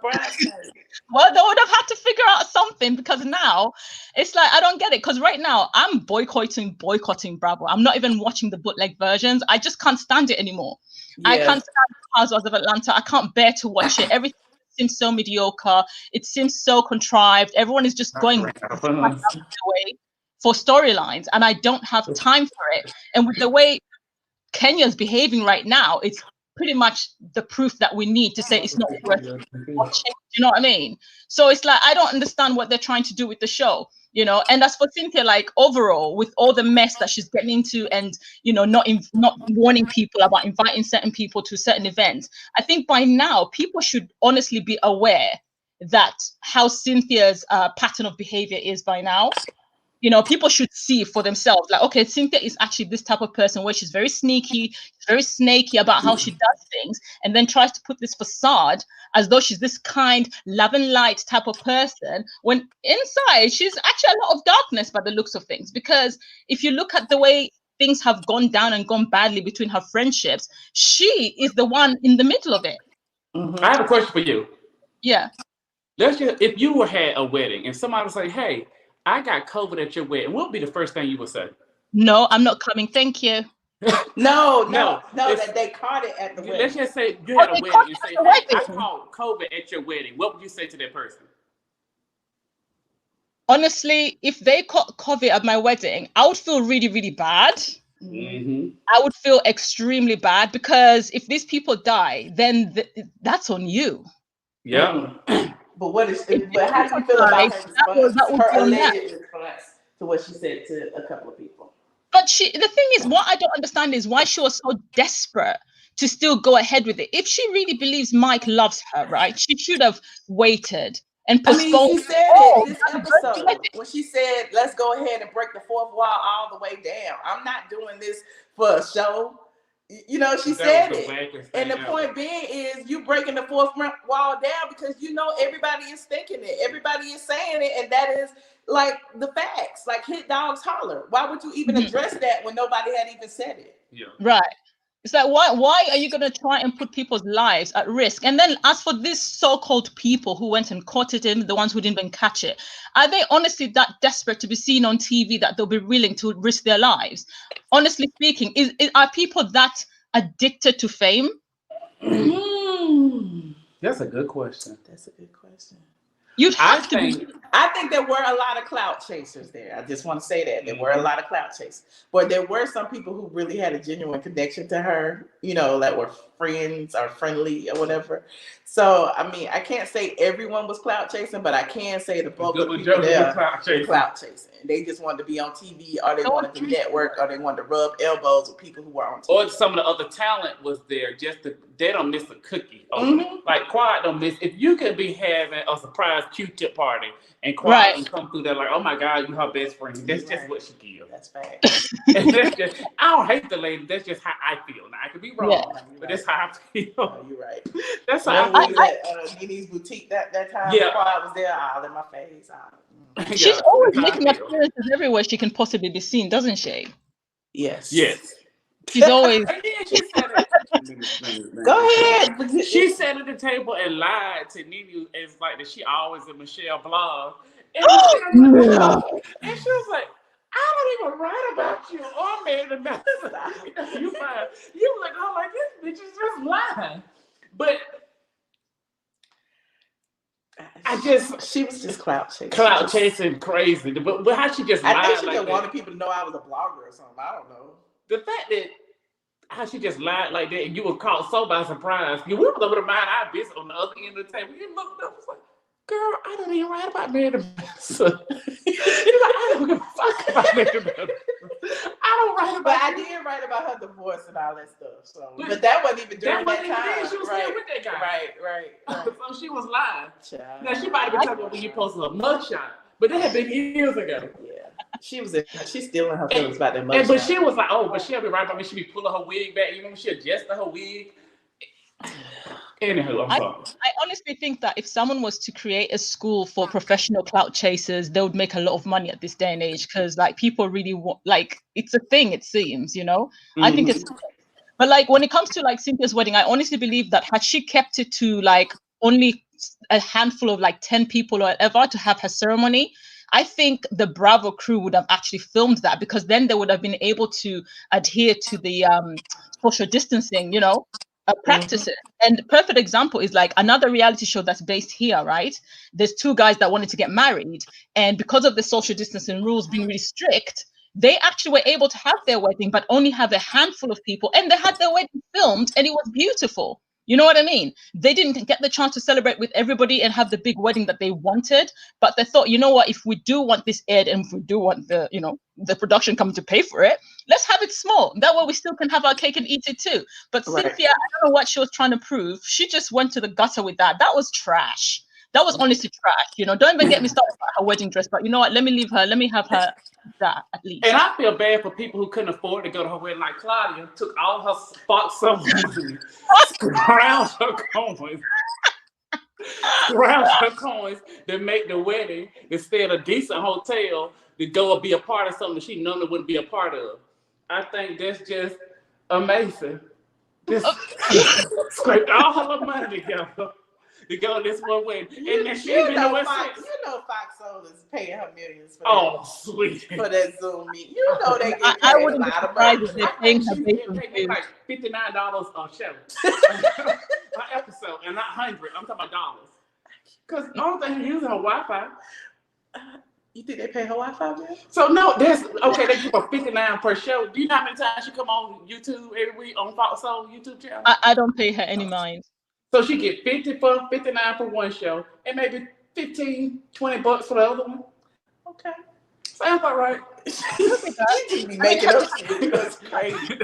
bridesmaid. Well, they would have had to out something, because now it's like I don't get it. Because right now I'm boycotting Bravo. I'm not even watching the bootleg versions. I just can't stand it anymore. Yeah. I can't stand Housewives of Atlanta. I can't bear to watch it. Everything seems so mediocre. It seems so contrived. Everyone is just going away for storylines, and I don't have time for it. And with the way Kenya's behaving right now, it's pretty much the proof that we need to say it's not worth watching. You know what I mean? So it's like I don't understand what they're trying to do with the show, you know. And as for Cynthia, like overall, with all the mess that she's getting into, and you know, not warning people about inviting certain people to certain events, I think by now people should honestly be aware that how Cynthia's pattern of behavior is by now. You know, people should see for themselves, like, okay, Cynthia is actually this type of person where she's very sneaky, very snaky about how she does things, and then tries to put this facade as though she's this kind, love and light type of person, when inside she's actually a lot of darkness by the looks of things. Because if you look at the way things have gone down and gone badly between her friendships, she is the one in the middle of it. I have a question for you. Yeah. Let's just, if you had a wedding and somebody would say, hey, I got COVID at your wedding, what would be the first thing you would say? No, I'm not coming. Thank you. No, that they caught it at the wedding. Let's just say you had a wedding and say, hey, I caught COVID at your wedding. What would you say to that person? Honestly, if they caught COVID at my wedding, I would feel really, really bad. Mm-hmm. I would feel extremely bad, because if these people die, then that's on you. Yeah. But how do you feel about her alleged response to what she said to a couple of people? But the thing is, what I don't understand is why she was so desperate to still go ahead with it. If she really believes Mike loves her, right, she should have waited and postponed. I mean, she said it this episode when she said, let's go ahead and break the fourth wall all the way down. I'm not doing this for a show. You know, she said it. And the point being is you breaking the fourth wall down because you know everybody is thinking it. Everybody is saying it. And that is like the facts. Like hit dogs holler. Why would you even address that when nobody had even said it? Yeah. Right. It's like, why are you going to try and put people's lives at risk? And then as for these so-called people who went and caught it, and the ones who didn't even catch it, are they honestly that desperate to be seen on TV that they'll be willing to risk their lives? Honestly speaking, are people that addicted to fame? That's a good question. That's a good question. I think there were a lot of clout chasers there. I just want to say that. There were a lot of clout chasers. But there were some people who really had a genuine connection to her, you know, that were friends or friendly or whatever. So, I mean, I can't say everyone was clout chasing, but I can say the bulk of people there were clout chasing. They just wanted to be on TV, or they wanted to network, or they wanted to rub elbows with people who were on TV. Or some of the other talent was there. They don't miss a cookie. Like Quiet don't miss. If you could be having a surprise Q-tip party and Quiet can come through there like, oh my God, you her best friend. That's just what she gives. That's fact. I don't hate the lady. That's just how I feel. Now I could be wrong, but that's how I feel. Oh, you're right. That's how I feel. At Nene's boutique that time. Yeah. Quiet was there all in my face. She's always making appearances everywhere she can possibly be seen, doesn't she? Yes. She's always. Go ahead. She sat at the table and lied to Nene. It's like that she always a Michelle blog. And she was like, I don't even write about you or man about you fine. You like, oh, like this bitch is just lying. But she was just clout chasing crazy. But how she just lied? I think she just wanted people to know I was a blogger or something. I don't know. The fact that how she just lied like that and you were caught so by surprise. We were over to mind our business on the other end of the table. You looked up and was like, girl, I don't even write about Mary the Messer. You're like, I don't give a fuck about Mary the Messer. I don't write about But I did write about her divorce and all that stuff. So, but that wasn't even during that time. She was still with that guy. Right. So she was lying. Child. Now she might have been talking about when you posted a mugshot, but that had been years ago. Yeah. She's still in her feelings about that mugshot. But she was like, oh, but she'll be right about me. She be pulling her wig back. You remember she adjusted her wig. Anywho, I'm sorry. I honestly think that if someone was to create a school for professional clout chasers, they would make a lot of money at this day and age, because like people really want, like, it's a thing, it seems, you know. I think it's, but like when it comes to like Cynthia's wedding, I honestly believe that had she kept it to like only a handful of like 10 people or whatever to have her ceremony, I think the Bravo crew would have actually filmed that, because then they would have been able to adhere to the social distancing, practices. And perfect example is like another reality show that's based here, right? There's two guys that wanted to get married, and because of the social distancing rules being really strict, they actually were able to have their wedding, but only have a handful of people, and they had their wedding filmed, and it was beautiful. You know what I mean? They didn't get the chance to celebrate with everybody and have the big wedding that they wanted, but they thought, you know what, if we do want this aired and if we do want the, the production company to pay for it, let's have it small. That way we still can have our cake and eat it too. But right. Cynthia, I don't know what she was trying to prove. She just went to the gutter with that. That was trash. That was honestly trash. Don't even get me started about her wedding dress, but you know what? Let me leave her. Let me have her that at least. And I feel bad for people who couldn't afford to go to her wedding, like Claudia took all her Fox songs, scrounged her coins to make the wedding instead of a decent hotel to go and be a part of something that she normally wouldn't be a part of. I think that's just amazing. Just scraped all her little money together to go this one way. And then she Fox Soul is paying her millions for that Zoom meet. They get paid I wouldn't a lot of money. money. They pay like $59 a show, an episode, and not 100. I'm talking about dollars. Because the only thing using her Wi-Fi. You think they pay her Wi-Fi bill? So no, that's okay. They give her $59 per show. Do you know how many times she come on YouTube every week on Fox Soul YouTube channel? I don't pay her any mind. So she get $59 for one show, and maybe $15-$20 for the other one. Okay, sounds about right. You be making up shit. That's crazy.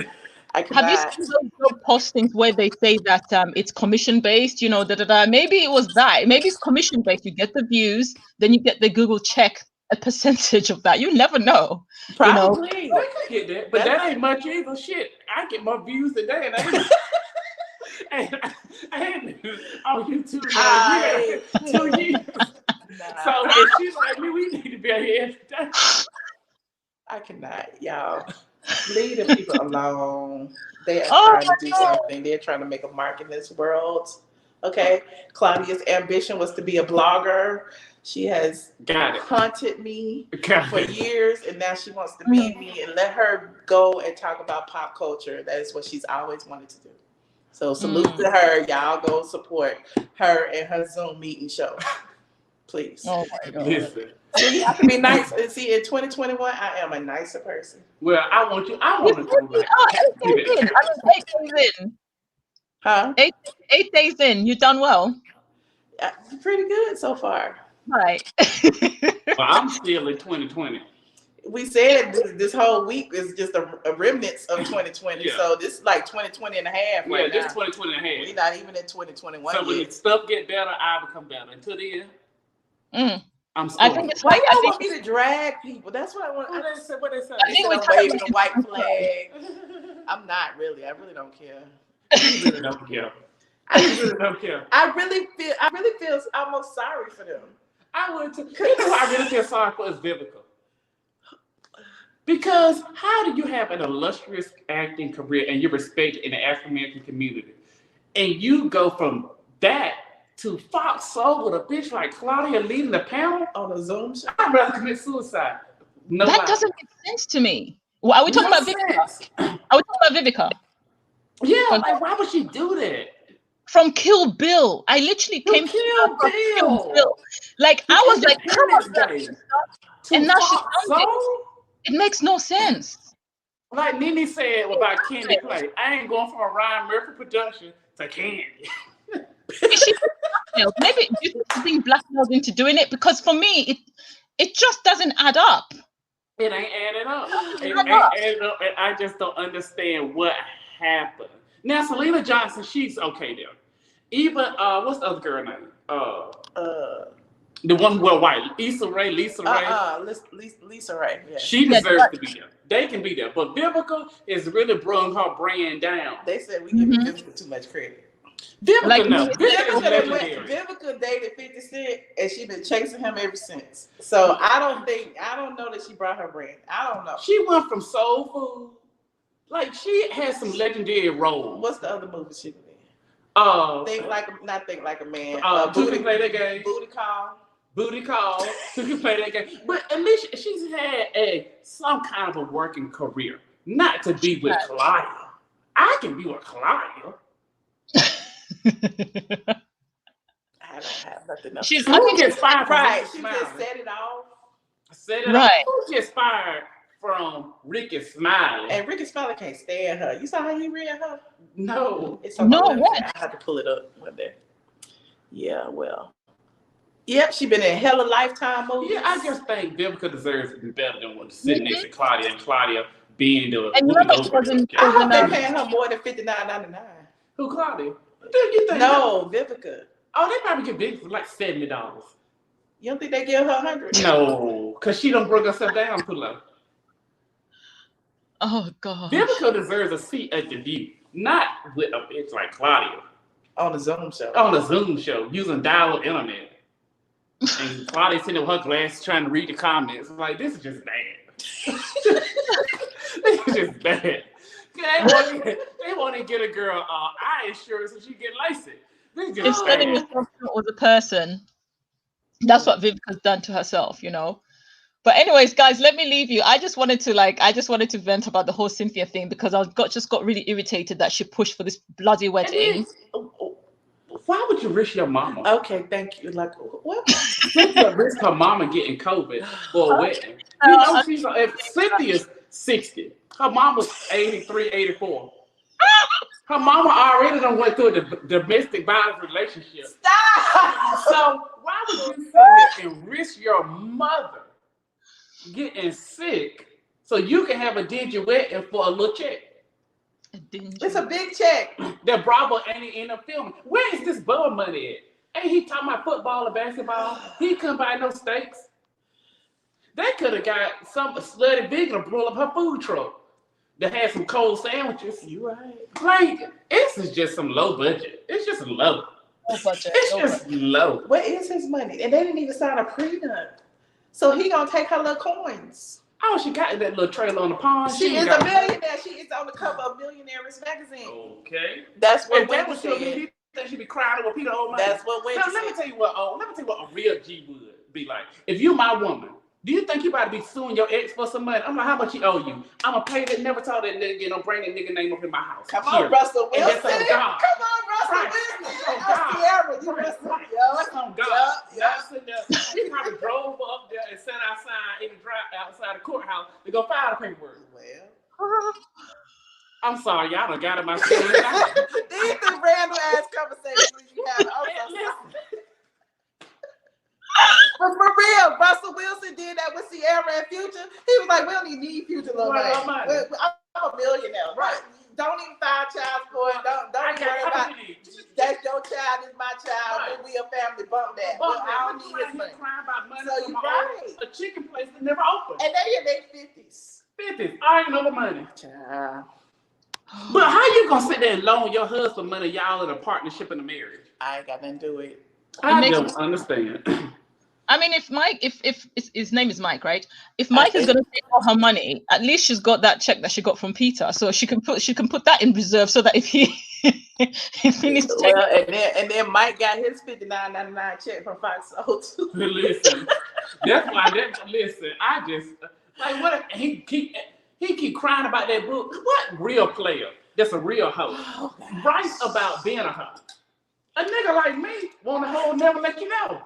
Have you seen those postings where they say that it's commission based? Maybe it was that. Maybe it's commission based. You get the views, then you get the Google check a percentage of that. You never know. Probably. I could get that, but that ain't much either. Shit, I get more views than that. I ain't on YouTube 2 years. Nah. So if she's like me, we need to be here every day. I cannot, y'all. Leave the people alone. They are trying to do something. They're trying to make a mark in this world. Okay. Claudia's ambition was to be a blogger. She has haunted me for years, and now she wants to be me, and let her go and talk about pop culture. That is what she's always wanted to do. So salute to her. Y'all go support her and her Zoom meeting show. Please. Oh my God. Listen. See, I can be nice. See, in 2021, I am a nicer person. Well, I want to do it. 8 days in. Huh? 8 days in. You done well. Pretty good so far. Right. Well, I'm still in 2020. We said this whole week is just a remnants of 2020. Yeah. So this is like 2020 and a half right now. Yeah, this 2020 and a half. We're not even in 2021 So when stuff get better, I become better. Until then, I'm still. I think it's like, I want me to drag people. That's what I want. What they say? I think we're waving the white flag. I'm not really. I really don't care. I really don't care. I really feel almost sorry for them. I would too. You know who I really feel sorry for is Vivica. Because how do you have an illustrious acting career and you're respected in the African American community, and you go from that to Fox Soul with a bitch like Claudia leading the panel on a Zoom show? I'd rather commit suicide. No, that doesn't make sense to me. Well, are we talking about Vivica? Are we talking about Vivica? Yeah, like why would she do that? From Kill Bill, I literally came to Kill Bill. Like I was like, come on, and now she's on it. It makes no sense. Like Nene said about Kandi Play, I ain't going from a Ryan Murphy production to Kandi. Maybe you think she's being blackmailed into doing it, because for me, it just doesn't add up. It ain't added up. It ain't added up, and I just don't understand what happened. Now, Selena Johnson, she's okay there. Even what's the other girl name? The one who wear white, Lisa Ray. Lisa Ray. Yeah. She deserves to be there. They can be there, but Vivica is really bringing her brand down. They said we give Vivica too much credit. Vivica Vivica dated 50 Cent, and she been chasing him ever since. So I don't know that she brought her brand. I don't know. She went from Soul Food. Like she has some legendary roles. What's the other movie she was Not think like a man. Booty play that game. Booty call. Who can play that game? But at least she's had some kind of a working career. Not to be with Claudia. I can be with Claudia. I don't have nothing else. She's just fired from right. She just set it off. Right. Who just fired from Ricky Smiley? And Ricky Smiley can't stand her. You saw how he read her? No. It's on what? I have to pull it up one day. Yeah, well. Yep, she been in hella Lifetime movies. Yeah, I just think Vivica deserves it better than what sitting next to Claudia and Claudia being the. And remember, she wasn't. I hope they're paying her more than $59.99. Who, Claudia? Do you think? No, Vivica. Oh, they probably get Vivica for like $70. You don't think they give her $100? No, because she done broke herself down too low. Oh God. Vivica deserves a seat at the View, not with a bitch like Claudia. On a Zoom show. On a Zoom show, using dial-up internet. And Claudia sitting with her glasses trying to read the comments. Like, this is just bad. This is just bad. They want to get a girl eye insurance so she get licensed. If setting yourself up with a person, that's what Vivica's done to herself, you know. But anyways, guys, let me leave you. I just wanted to vent about the whole Cynthia thing because I just got really irritated that she pushed for this bloody wedding. Why would you risk your mama? Okay, thank you. Like, what? Cynthia risk her mama getting COVID for a wedding. You know, if Cynthia's 60, her mama's 83, 84. Her mama already done went through a domestic violence relationship. Stop! So why would you sit here and risk your mother getting sick so you can have a dingy wedding for a little check? It's a big check. The Bravo ain't in the film. Where is this bum money at? Ain't he talking about football or basketball? He couldn't buy no steaks. They could have got some slutty vegan to pull up her food truck that had some cold sandwiches. You right. Like, this is just some low budget. It's just low. Low budget. It's just low. Where is his money? And they didn't even sign a prenup. So he gonna take her little coins. Oh, she got that little trailer on the pond. She is a millionaire. She is on the cover of Millionaires magazine. Okay. That's what Wendy Wendy said. said. You think she be crying over Peter old money? That's what Wendy said. Let me tell you what a real G would be like. If you my woman, do you think you about to be suing your ex for some money? I'm like, how much he owe you? I'm gonna pay that. Never talk that nigga. Don't bring that nigga name up in my house. Come on, Russell Wilson. Come on, Russell Wilson. Sierra, you Russell. That's on God. He probably drove up there and sat outside in the drive outside the courthouse to go file the paperwork. Well, I'm sorry, y'all done got in my feelings. These are random ass conversations you have. But for real, Russell Wilson did that with Sierra and Future. He was like, we don't even need Future little money. I'm a millionaire, right? Don't even file child support. Don't even worry about that's your child, is my child. Right. We a family, bump that. I don't need his money. So you right. A chicken place that never opened. And they in their 50s. 50s. I ain't know the money. Child. But how you gonna sit there and loan your husband money? Y'all in a partnership in a marriage. I ain't got nothing to do with it. I don't understand. I mean, if Mike, if his name is Mike, right? If Mike is gonna take all her money, at least she's got that check that she got from Peter, so she can put that in reserve so that if he needs to take and then Mike got his $59.99 check from Fox too. Listen, that's why. Listen, I just like what he keep crying about that book. What real player? That's a real hoe. Writes about being a hoe. A nigga like me want a hoe never let you know.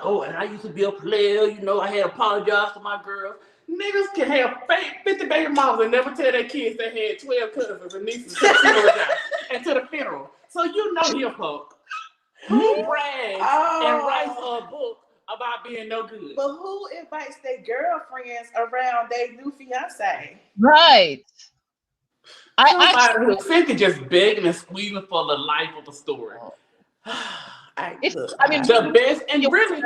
Oh, and I used to be a player, you know, I had apologized to my girl. Niggas can have 50 baby mamas and never tell their kids they had 12 cousins and nieces and to the funeral. So you know he a punk. Who brags and writes a book about being no good? But who invites their girlfriends around their new fiance? Right. Cynthia just begging and squeezing for the life of the story. The best, and really,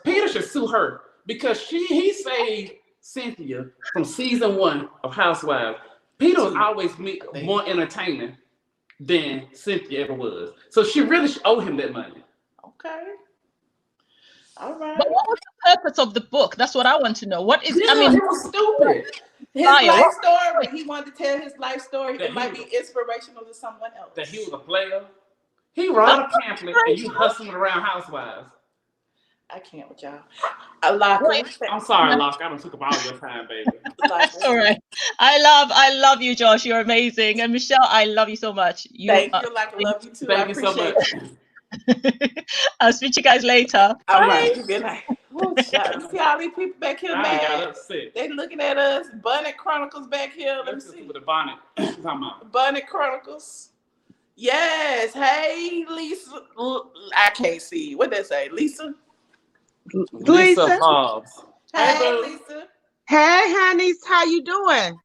Peter should sue her because he saved Cynthia from season 1 of Housewives. Peter was always more entertaining than Cynthia ever was, so she really should owe him that money. Okay. All right. But what was the purpose of the book? That's what I want to know. What is? Yeah, I mean, it was stupid. His life story. He wanted to tell his life story. It might be inspirational to someone else. That he was a player. He wrote a pamphlet and you hustling around Housewives. I can't with y'all. I'm sorry, Lock. I done took up all your time, baby. That's all right. I love you, Josh. You're amazing. And Michelle, I love you so much. Thank you. Like I love you too. Thank you so much. I'll speak to you guys later. All right. Good night. See all these people back here, man. Got upset. They looking at us. Bonnet Chronicles back here. Let me see. With the bonnet. Bonnet Chronicles. Yes. Hey, Lisa. I can't see. What they say? Lisa? Lisa Hobbs. Hey, Lisa. Hey, honeys. How you doing?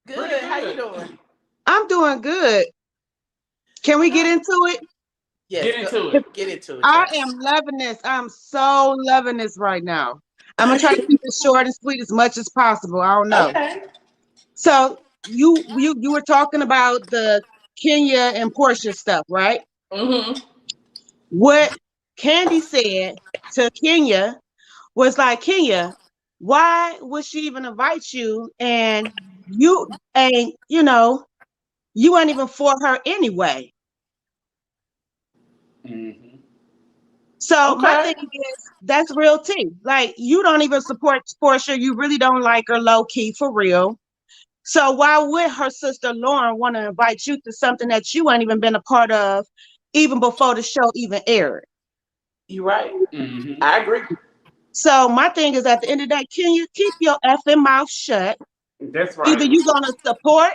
Good. How you doing? I'm doing good. Can we get into it? Yes, get into it. I am loving this. I'm so loving this right now. I'm gonna try to keep it short and sweet as much as possible. I don't know. Okay. So you were talking about the Kenya and Porsha stuff, right? Mm-hmm. What Kandi said to Kenya was like, Kenya, why would she even invite you? And you ain't, you ain't even for her anyway. Mm-hmm. So my thing is, that's real tea. Like, you don't even support Porsha. You really don't like her, low key, for real. So why would her sister Lauren want to invite you to something that you ain't even been a part of, even before the show even aired? You're right. Mm-hmm. I agree. So my thing is, at the end of the day, can you keep your effing mouth shut? That's right. Either you're gonna support.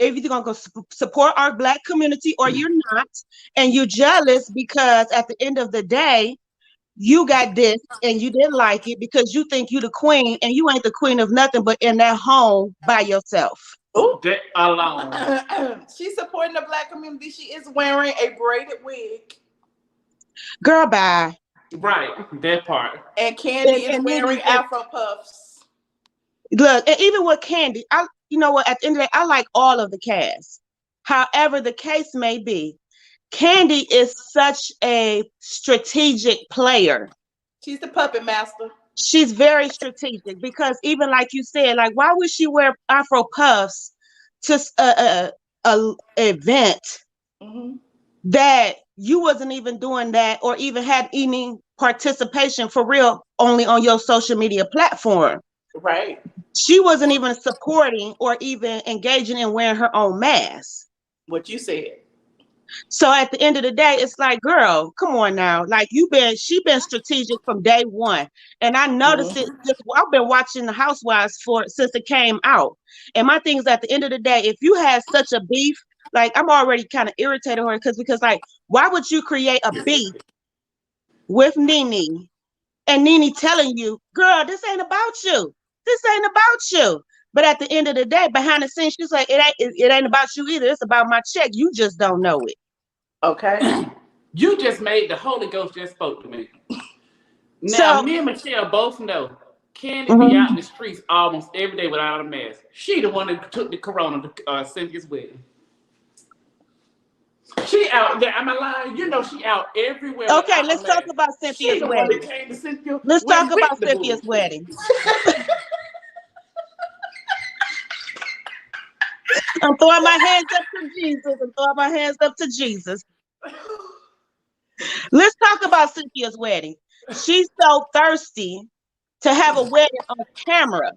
If you're going to support our Black community or you're not, and you're jealous because at the end of the day, you got this and you didn't like it because you think you the queen and you ain't the queen of nothing but in that home by yourself. Oh, that alone. She's supporting the Black community. She is wearing a braided wig. Girl, bye. Right, that part. And Kandi is wearing Afro puffs. Look, and even with Kandi, you know what? At the end of the day, I like all of the cast. However the case may be, Kandi is such a strategic player. She's the puppet master. She's very strategic because even like you said, like, why would she wear Afro puffs to a event that you wasn't even doing that or even had any participation for real only on your social media platform? Right. She wasn't even supporting or even engaging in wearing her own mask. What you said. So at the end of the day, it's like, girl, come on now. Like, she been strategic from day one. And I noticed it. I've been watching the Housewives since it came out. And my thing is, at the end of the day, if you had such a beef, like, I'm already kind of irritated her because like, why would you create a beef with Nene and Nene telling you, girl, this ain't about you. This ain't about you. But at the end of the day, behind the scenes, she's like, it ain't about you either. It's about my check. You just don't know it. Okay. You just made the Holy Ghost just spoke to me. Now, me and Michelle both know Kandi be out in the streets almost every day without a mask. She the one that took the corona to Cynthia's wedding. She out there. Am I lying? You know she out everywhere. Okay, let's talk about Cynthia's wedding. Let's talk about Cynthia's wedding. I'm throwing my hands up to Jesus. Let's talk about Cynthia's wedding. She's so thirsty to have a wedding on camera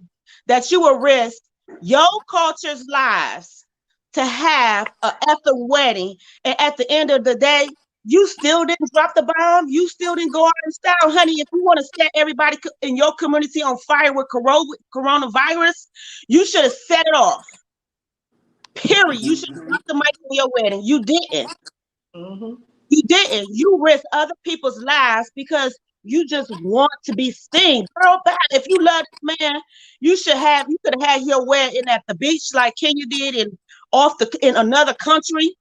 that you will risk your culture's lives to have an effing wedding. And at the end of the day, you still didn't drop the bomb. You still didn't go out in style, honey. If you want to set everybody in your community on fire with coronavirus, you should have set it off. Period. You should have dropped the mic on your wedding. You didn't. You didn't. You risked other people's lives because you just want to be seen. Girl, if you love this man, you could have had your wedding at the beach like Kenya did in another country.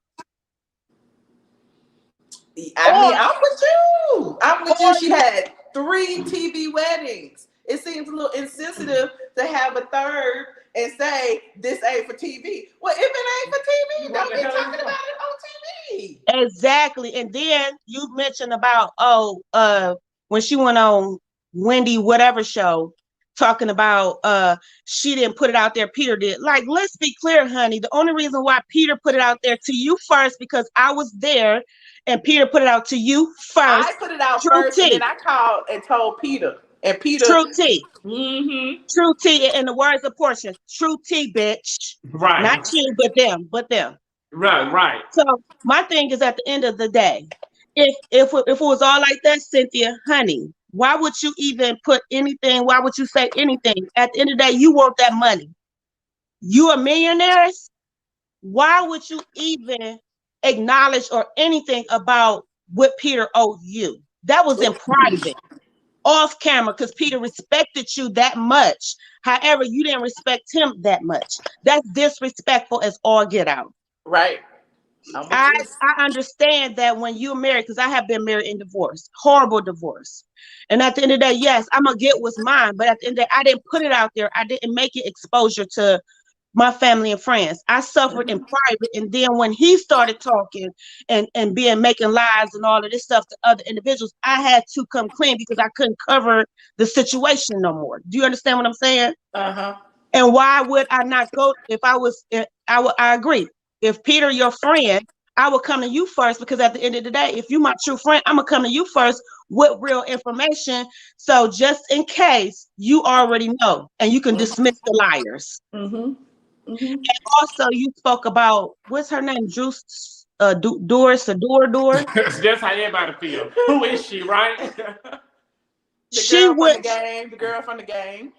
I'm with you. I'm with you. She had 3 TV weddings. It seems a little insensitive to have a third and say this ain't for TV. Well, if it ain't for TV, don't be talking about it on TV. Exactly. And then you mentioned about when she went on Wendy whatever show talking about she didn't put it out there, Peter did. Like, let's be clear, honey. The only reason why Peter put it out there to you first because I was there and Peter put it out to you first. I put it out True first tea. and then I called and told Peter. And Peter True tea. Mm-hmm. True tea, in the words of Porsha. True tea, bitch. Right. Not you, but them. Right. So my thing is, at the end of the day, if it was all like that, Cynthia, honey, why would you even put anything? Why would you say anything? At the end of the day, you want that money. You are millionaires. Why would you even acknowledge or anything about what Peter owed you? That was in private, off camera, because Peter respected you that much. However, you didn't respect him that much. That's disrespectful as all get out. Right. I understand that when you're married, because I have been married and divorced, horrible divorce. And at the end of the day, yes, I'm going to get what's mine. But at the end of the day, I didn't put it out there. I didn't make it exposure to my family and friends. I suffered in private. And then when he started talking and making lies and all of this stuff to other individuals, I had to come clean because I couldn't cover the situation no more. Do you understand what I'm saying? Uh-huh. And why would I not go? If I was, I agree. If Peter, your friend, I will come to you first, because at the end of the day, if you my true friend, I'm gonna come to you first with real information. So just in case, you already know, and you can dismiss the liars. Mm-hmm. Mm-hmm. And also, you spoke about, what's her name, Doris. That's how everybody feel. Who is she, right? The girl from the game.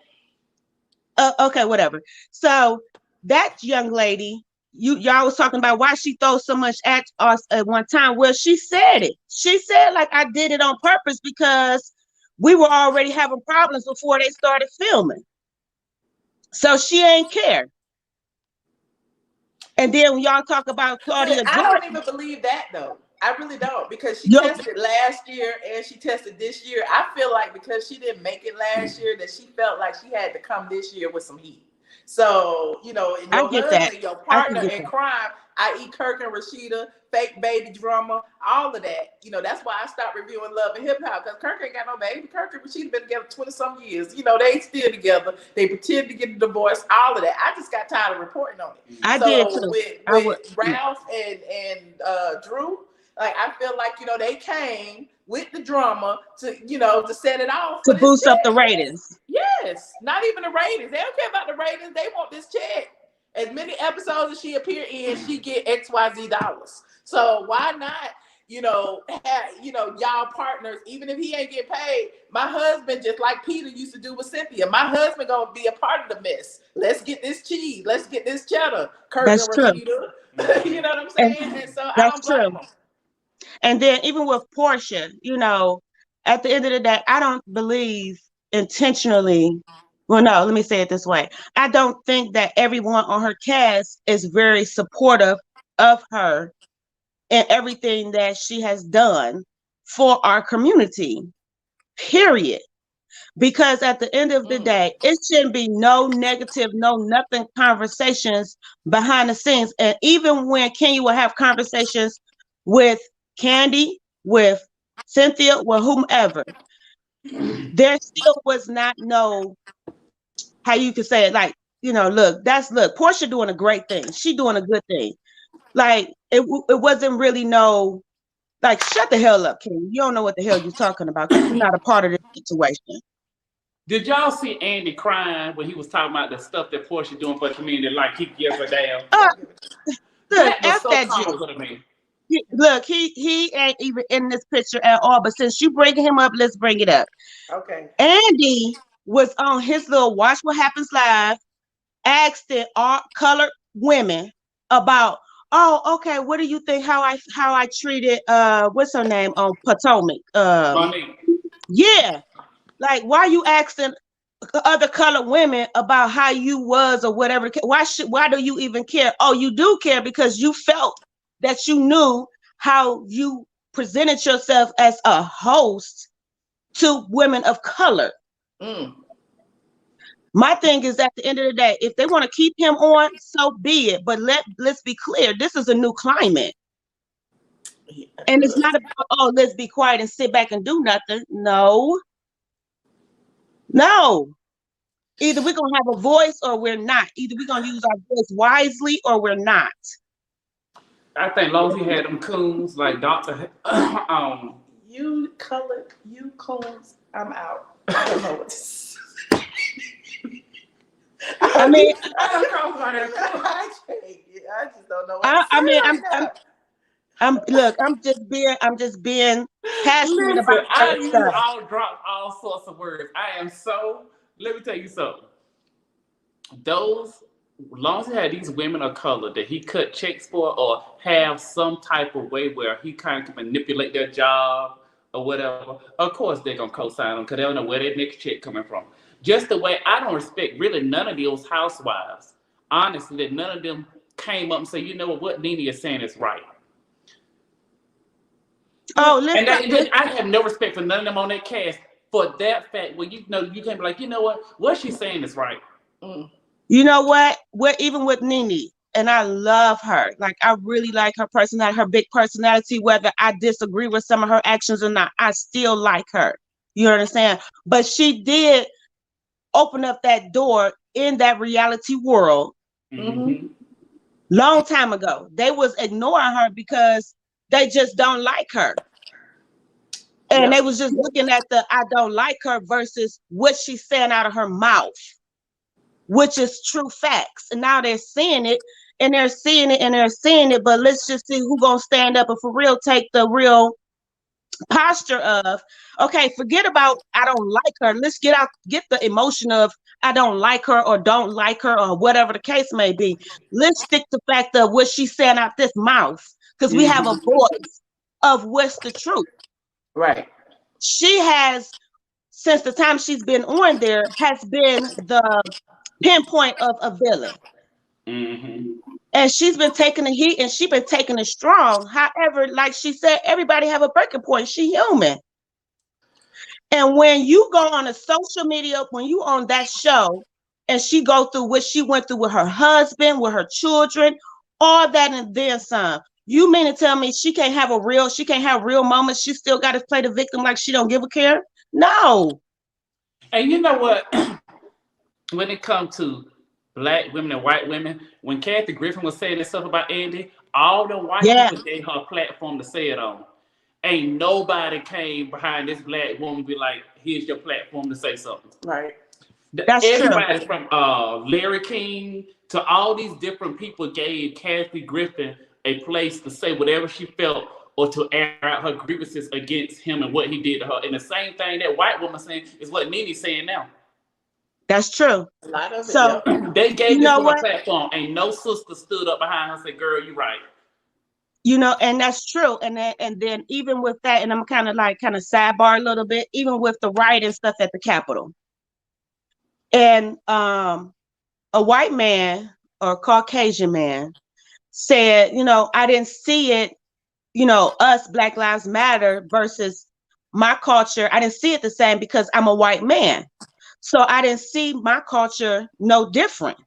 Okay, whatever. So that young lady. Y'all was talking about why she throws so much at us at one time. Well, she said it. She said, like, I did it on purpose because we were already having problems before they started filming. So she ain't care. And then when y'all talk about Claudia, I don't even believe that though. I really don't, because she tested last year and she tested this year. I feel like because she didn't make it last year, that she felt like she had to come this year with some heat. So, you know, your husband, your partner in crime, i.e. Kirk and Rashida, fake baby drama, all of that. You know, that's why I stopped reviewing Love and Hip Hop, because Kirk ain't got no baby. Kirk and Rashida been together 20-some years. You know, they still together. They pretend to get a divorce, all of that. I just got tired of reporting on it. I did too. With Ralph and Drew, like, I feel like, you know, they came with the drama to, you know, to set it off. To boost up the ratings. Yes. Not even the ratings. They don't care about the ratings. They want this check. As many episodes as she appear in, she get XYZ dollars. So why not, you know, have, you know, y'all partners, even if he ain't get paid. My husband, just like Peter used to do with Cynthia, my husband gonna be a part of the mess. Let's get this cheese. Let's get this cheddar. That's true. You know what I'm saying? And so I don't blame them. And then even with Porsha, you know, at the end of the day, I don't believe intentionally. Well, no, let me say it this way. I don't think that everyone on her cast is very supportive of her and everything that she has done for our community, period. Because at the end of the day, it shouldn't be no negative, no nothing conversations behind the scenes. And even when Kenya will have conversations with Kandi, with Cynthia, with whomever, there still was not no, how you could say it, like, you know, look, Porsha doing a great thing. She doing a good thing. Like, it wasn't really no, like, shut the hell up, King. You don't know what the hell you're talking about because you're not a part of this situation. Did y'all see Andy crying when he was talking about the stuff that Porsha doing for the community? Like, he gives a damn. Look, F that G. Look, he ain't even in this picture at all. But since you bringing him up, let's bring it up. Okay. Andy was on his little Watch What Happens Live, asked all colored women about, oh, okay, what do you think how I treated what's her name on Potomac? Yeah. Like, why are you asking other colored women about how you was or whatever? Why do you even care? Oh, you do care because you felt that you knew how you presented yourself as a host to women of color. My thing is, at the end of the day, if they want to keep him on, so be it. But let's be clear, this is a new climate. And it's not about, oh, let's be quiet and sit back and do nothing. No. Either we're going to have a voice or we're not. Either we're going to use our voice wisely or we're not. I think as long as he had them coons like Dr. You coons, I'm out. I don't know what to say. I mean, I just don't know what to say. I'm just being passionate. Listen, about I use stuff. drop all sorts of words. Let me tell you something. As long as he had these women of color that he cut checks for or have some type of way where he kind of can manipulate their job or whatever, of course they're going to co-sign them because they don't know where their next check coming from. Just the way I don't respect really none of those housewives. Honestly, that none of them came up and said, you know what Nene is saying is right. Oh, listen. And I have no respect for none of them on that cast for that fact. Well, you can't be like, you know what she's saying is right. You know what? Even with Nene, and I love her. Like, I really like her personality, her big personality, whether I disagree with some of her actions or not, I still like her. You understand? But she did open up that door in that reality world long time ago. They was ignoring her because they just don't like her. And they was just looking at the I don't like her versus what she's saying out of her mouth, which is true facts. And now they're seeing it and they're seeing it and they're seeing it. But let's just see who's gonna stand up and for real take the real posture of, okay, forget about I don't like her. Let's get the emotion of I don't like her or don't like her or whatever the case may be. Let's stick to the fact of what she's saying out this mouth, because we have a voice of what's the truth. Right. She has, since the time she's been on there, has been the pinpoint of a villain. And she's been taking the heat and she's been taking it strong. However, like she said, everybody have a breaking point. She human. And when you go on a social media, when you on that show and she go through what she went through with her husband, with her children, all that and then some, you mean to tell me she can't have real moments? She still got to play the victim like she don't give a care? No. And you know what? When it comes to Black women and white women, when Kathy Griffin was saying this stuff about Andy, all the white people gave her a platform to say it on. Ain't nobody came behind this Black woman be like, here's your platform to say something. Right. That's everybody true. From Larry King to all these different people gave Kathy Griffin a place to say whatever she felt or to air out her grievances against him and what he did to her. And the same thing that white woman saying is what Nene's saying now. That's true. A lot of it, so they gave this one a platform. Ain't no sister stood up behind her and said, girl, you right. You know, and that's true. And then even with that, and I'm kind of sidebar a little bit, even with the riot and stuff at the Capitol. And a white man or a Caucasian man said, you know, I didn't see it, you know, us Black Lives Matter versus my culture. I didn't see it the same because I'm a white man. So I didn't see my culture no different.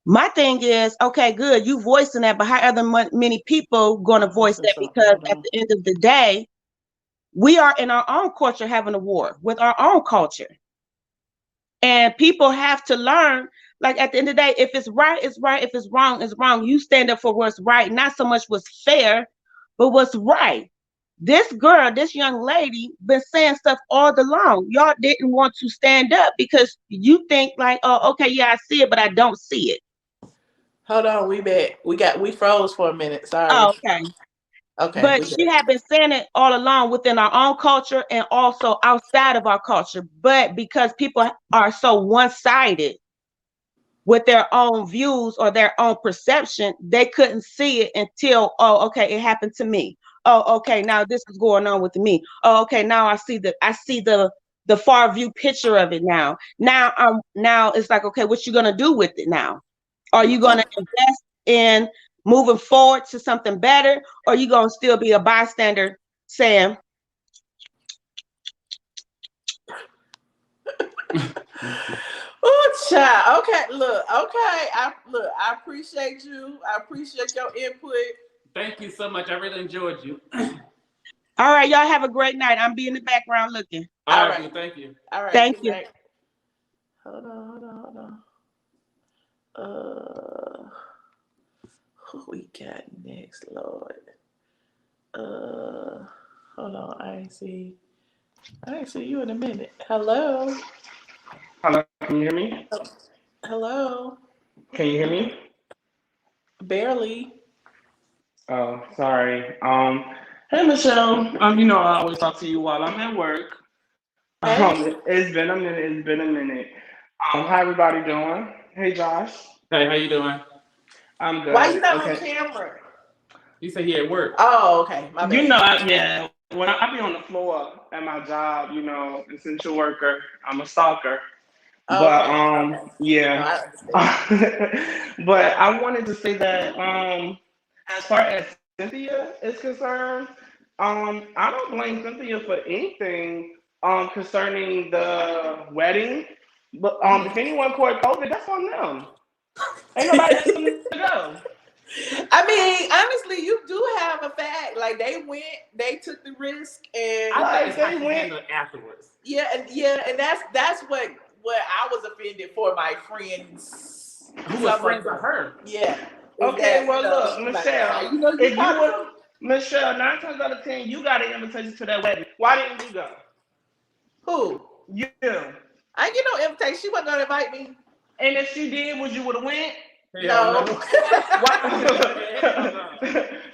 My thing is, okay, good, you voicing that, but how other many people going to voice that? Because at the end of the day, we are in our own culture having a war with our own culture. And people have to learn, like at the end of the day, if it's right, it's right. If it's wrong, it's wrong. You stand up for what's right, not so much what's fair, but what's right. This girl, this young lady, been saying stuff all along. Y'all didn't want to stand up because you think like, oh, okay, yeah, I see it, but I don't see it. Hold on, we back. We froze for a minute. Sorry. Oh, okay. Okay. But she had been saying it all along within our own culture and also outside of our culture. But because people are so one-sided with their own views or their own perception, they couldn't see it until, oh, okay, it happened to me. Oh, okay, now this is going on with me. Oh, okay, now I see the far view picture of it now. Now it's like, okay, what you gonna do with it now? Are you gonna invest in moving forward to something better, or are you gonna still be a bystander saying, oh, child. Okay, look. I appreciate you. I appreciate your input. Thank you so much. I really enjoyed you. All right, y'all have a great night. I'm be in the background looking. All right. Thank you. All right. Thank good you. night. Hold on. Who we got next, Lord? Hold on. I ain't see you in a minute. Hello. Hello, can you hear me? Hello. Can you hear me? Barely. Oh, sorry. Hey Michelle. You know I always talk to you while I'm at work. Hey. It's been a minute. How everybody doing? Hey Josh. Hey, how you doing? I'm good. Why you not on Okay. camera? You say he at work. Oh, okay. My bad. You know, when I be on the floor at my job, you know, essential worker, I'm a stalker. Okay. Yeah. No, I understand. But I wanted to say that as far as Cynthia is concerned, I don't blame Cynthia for anything concerning the wedding. But if anyone caught COVID, that's on them. Ain't nobody asked them to go. I mean, honestly, you do have a fact. Like they took the risk, and I think they went afterwards. Yeah, and that's what I was offended for my friends. Who was friends with her? Yeah. Okay, well look, Michelle. Like, Michelle, 9 times out of 10, you got an invitation to that wedding. Why didn't you go? Who? You. I ain't get no invitation. She wasn't gonna invite me. And if she did, would you would have went? No.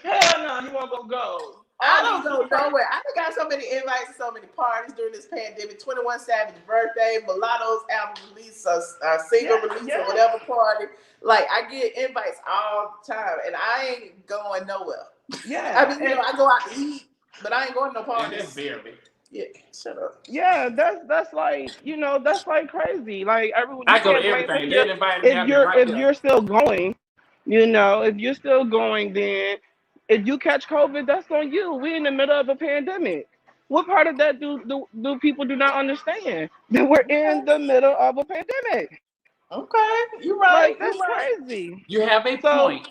Hell no, you won't go. I don't go nowhere. I got so many invites to so many parties during this pandemic. 21 Savage birthday, Mulatto's album release, a single release, or whatever party. Like, I get invites all the time, and I ain't going nowhere. Yeah. I mean, I go out to eat, but I ain't going to no parties. That's barely. Yeah, shut up. Yeah, that's like, you know, that's like crazy. Like everyone, I go to everything. They invite me. If you're still going, you know, if you're still going, then if you catch COVID, that's on you. We're in the middle of a pandemic. What part of that do people do not understand? That we're in the middle of a pandemic. Okay, you're right. Like, that's crazy. You have a point.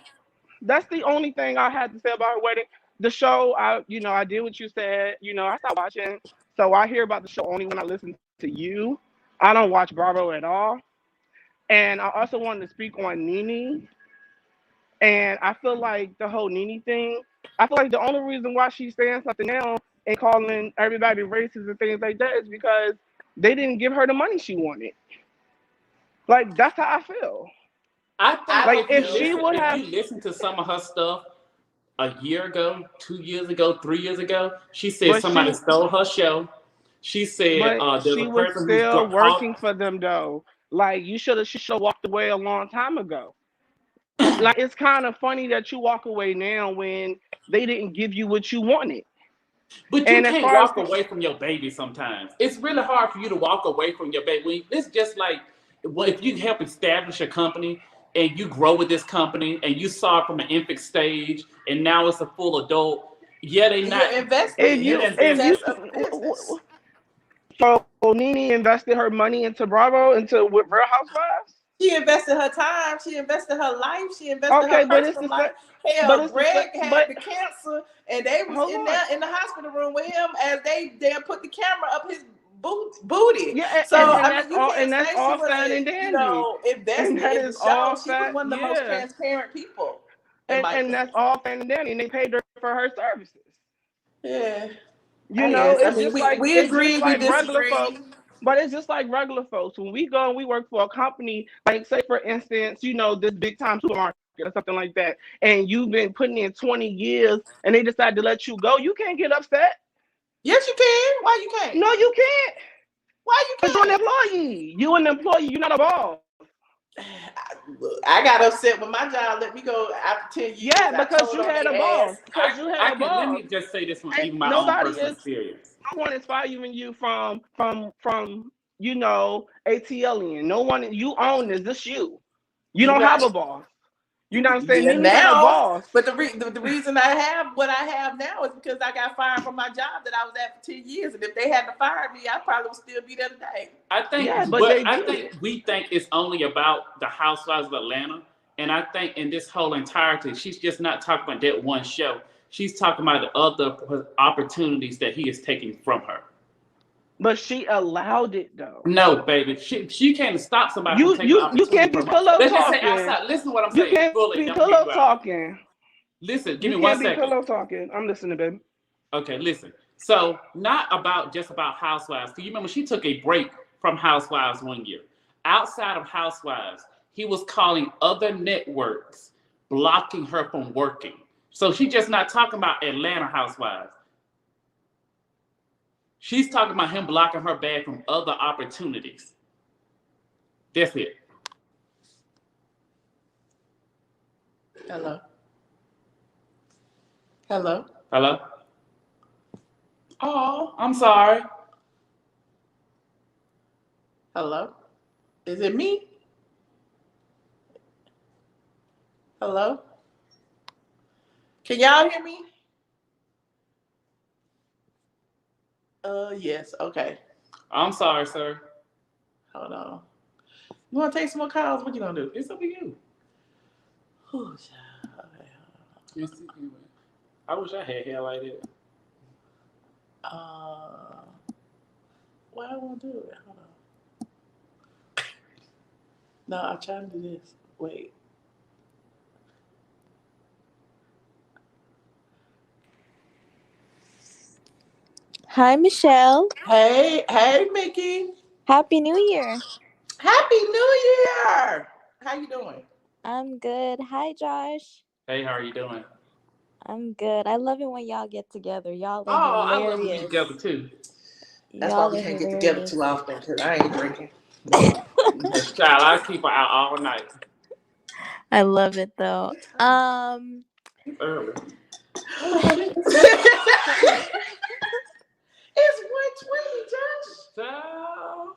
That's the only thing I had to say about her wedding. The show, I did what you said. You know, I stopped watching. So I hear about the show only when I listen to you. I don't watch Bravo at all. And I also wanted to speak on Nene. And I feel like the whole Nene thing, I feel like the only reason why she's saying something now and calling everybody racist and things like that is because they didn't give her the money she wanted. Like, that's how I feel. I think like if you listen to some of her stuff a year ago, 2 years ago, 3 years ago, she said somebody stole her show. She said there's she a was person still who's working for them though. Like she should have walked away a long time ago. Like, it's kind of funny that you walk away now when they didn't give you what you wanted. But you can't walk away from your baby sometimes. It's really hard for you to walk away from your baby. It's just like, well, if you help establish a company and you grow with this company and you saw it from an infant stage and now it's a full adult, they not investing. So Nene invested her money into Bravo, into Real Housewives? She invested her time. She invested her life. She invested her personal life. Hell, Greg had the cancer, and they was in the hospital room with him as they put the camera up his booty. Yeah, so and that's all fat and dandy. You know, invested in the show. She was one of the most transparent people. And that's all fat and dandy, and they paid her for her services. Yeah. You know, it's just like we agree, we disagree. Folks, but it's just like regular folks. When we go and we work for a company, like say for instance, you know, this big time supermarket or something like that, and you've been putting in 20 years and they decide to let you go, you can't get upset. Yes, you can. Why you can't? No, you can't. Why you can't? You're an employee. You're an employee. You're not a boss. I got upset when my job let me go after 10 years. Yeah, because you had a boss. Let me just say this from even my own personal experience. No one is firing you from you know, ATLien. No one, you own this. This you. You don't have a boss. You know what I'm saying? Now, a boss. But the reason I have what I have now is because I got fired from my job that I was at for 10 years. And if they hadn't fired me, I probably would still be there today. I think we think it's only about the Housewives of Atlanta. And I think in this whole entirety, she's just not talking about that one show. She's talking about the other opportunities that he is taking from her. But she allowed it though. No, baby. She can't stop somebody from taking You opportunity can't be from her. pillow Let's just talking. say outside. Listen to what I'm You saying. can't Bullet, be don't pillow get you out. talking. Listen, give You me 1 can't be second. pillow talking. I'm listening, baby. Okay, listen. So not just about Housewives. Do you remember she took a break from Housewives 1 year? Outside of Housewives, he was calling other networks, blocking her from working. So she's just not talking about Atlanta Housewives. She's talking about him blocking her back from other opportunities. That's it. Hello. Hello. Hello? Oh, I'm sorry. Hello. Is it me? Hello. Can y'all hear me? Yes. Okay. I'm sorry, sir. Hold on. You want to take some more calls? What you gonna do? It's up to you. Whew, child. Okay. Yes, I wish I had hair like that. Why I won't do it? Hold on. No, I'm trying to do this. Wait. Hi, Michelle. Hey, Mickey. Happy New Year. Happy New Year. How you doing? I'm good. Hi, Josh. Hey, how are you doing? I'm good. I love it when y'all get together. Y'all are I love when we hilarious. together too. That's why we can't get together too often because I ain't drinking. Child, I keep her out all night. I love it though. Early. It's 1:20, Josh. Child.